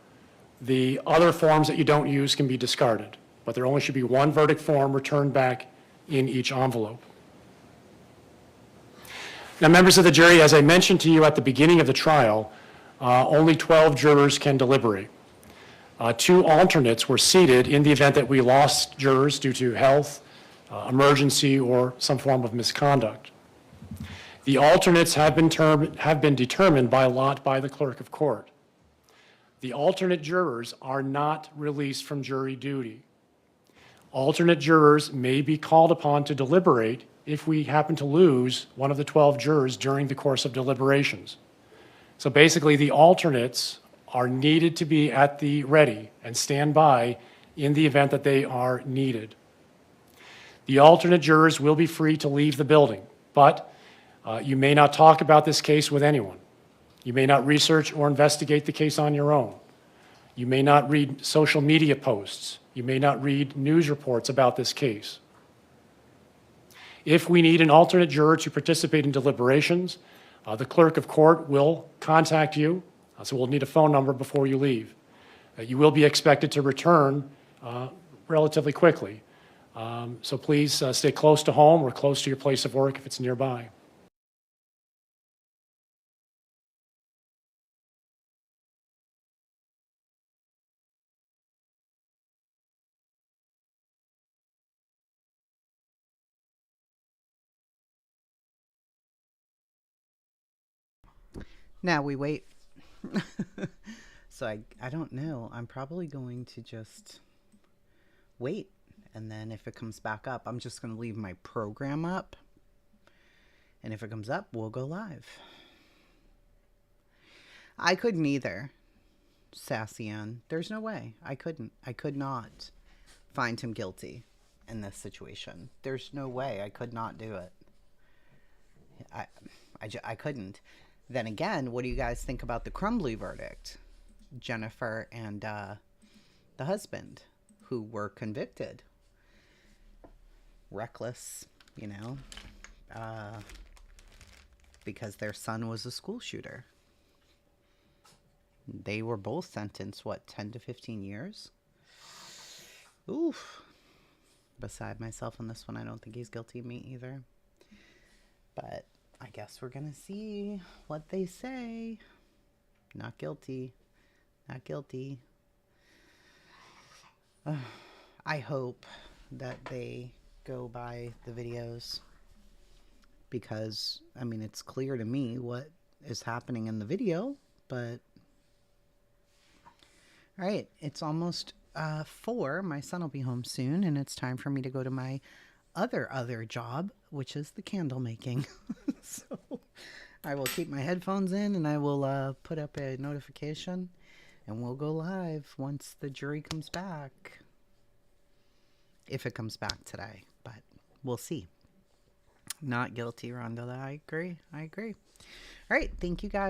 Speaker 6: The other forms that you don't use can be discarded, but there only should be 1 verdict form returned back in each envelope. Now, members of the jury, as I mentioned to you at the beginning of the trial, only 12 jurors can deliberate. 2 alternates were seated in the event that we lost jurors due to health, emergency, or some form of misconduct. The alternates have been determined by lot by the clerk of court. The alternate jurors are not released from jury duty. Alternate jurors may be called upon to deliberate if we happen to lose one of the 12 jurors during the course of deliberations. So basically, the alternates are needed to be at the ready and stand by in the event that they are needed. The alternate jurors will be free to leave the building, but you may not talk about this case with anyone. You may not research or investigate the case on your own. You may not read social media posts. You may not read news reports about this case. If we need an alternate juror to participate in deliberations, the clerk of court will contact you, so we'll need a phone number before you leave. You will be expected to return relatively quickly. So please stay close to home or close to your place of work if it's nearby.
Speaker 3: Now we wait. So I don't know. I'm probably going to just wait. And then if it comes back up, I'm just going to leave my program up. And if it comes up, we'll go live. I couldn't either, Sassian. There's no way. I couldn't. I could not find him guilty in this situation. There's no way. I could not do it. I couldn't. Then again, what do you guys think about the Crumbly verdict? Jennifer and the husband who were convicted. Reckless, you know, because their son was a school shooter. They were both sentenced, what, 10 to 15 years? Oof. Beside myself on this one, I don't think he's guilty of me either. But I guess we're going to see what they say. Not guilty. Not guilty. I hope that they go by the videos. Because, I mean, it's clear to me what is happening in the video. But, all right, it's almost 4. My son will be home soon. And it's time for me to go to my other job, which is the candle making. So I will keep my headphones in and I will put up a notification and we'll go live once the jury comes back. If it comes back today, but we'll see. Not guilty, Rhonda. I agree. All right. Thank you guys.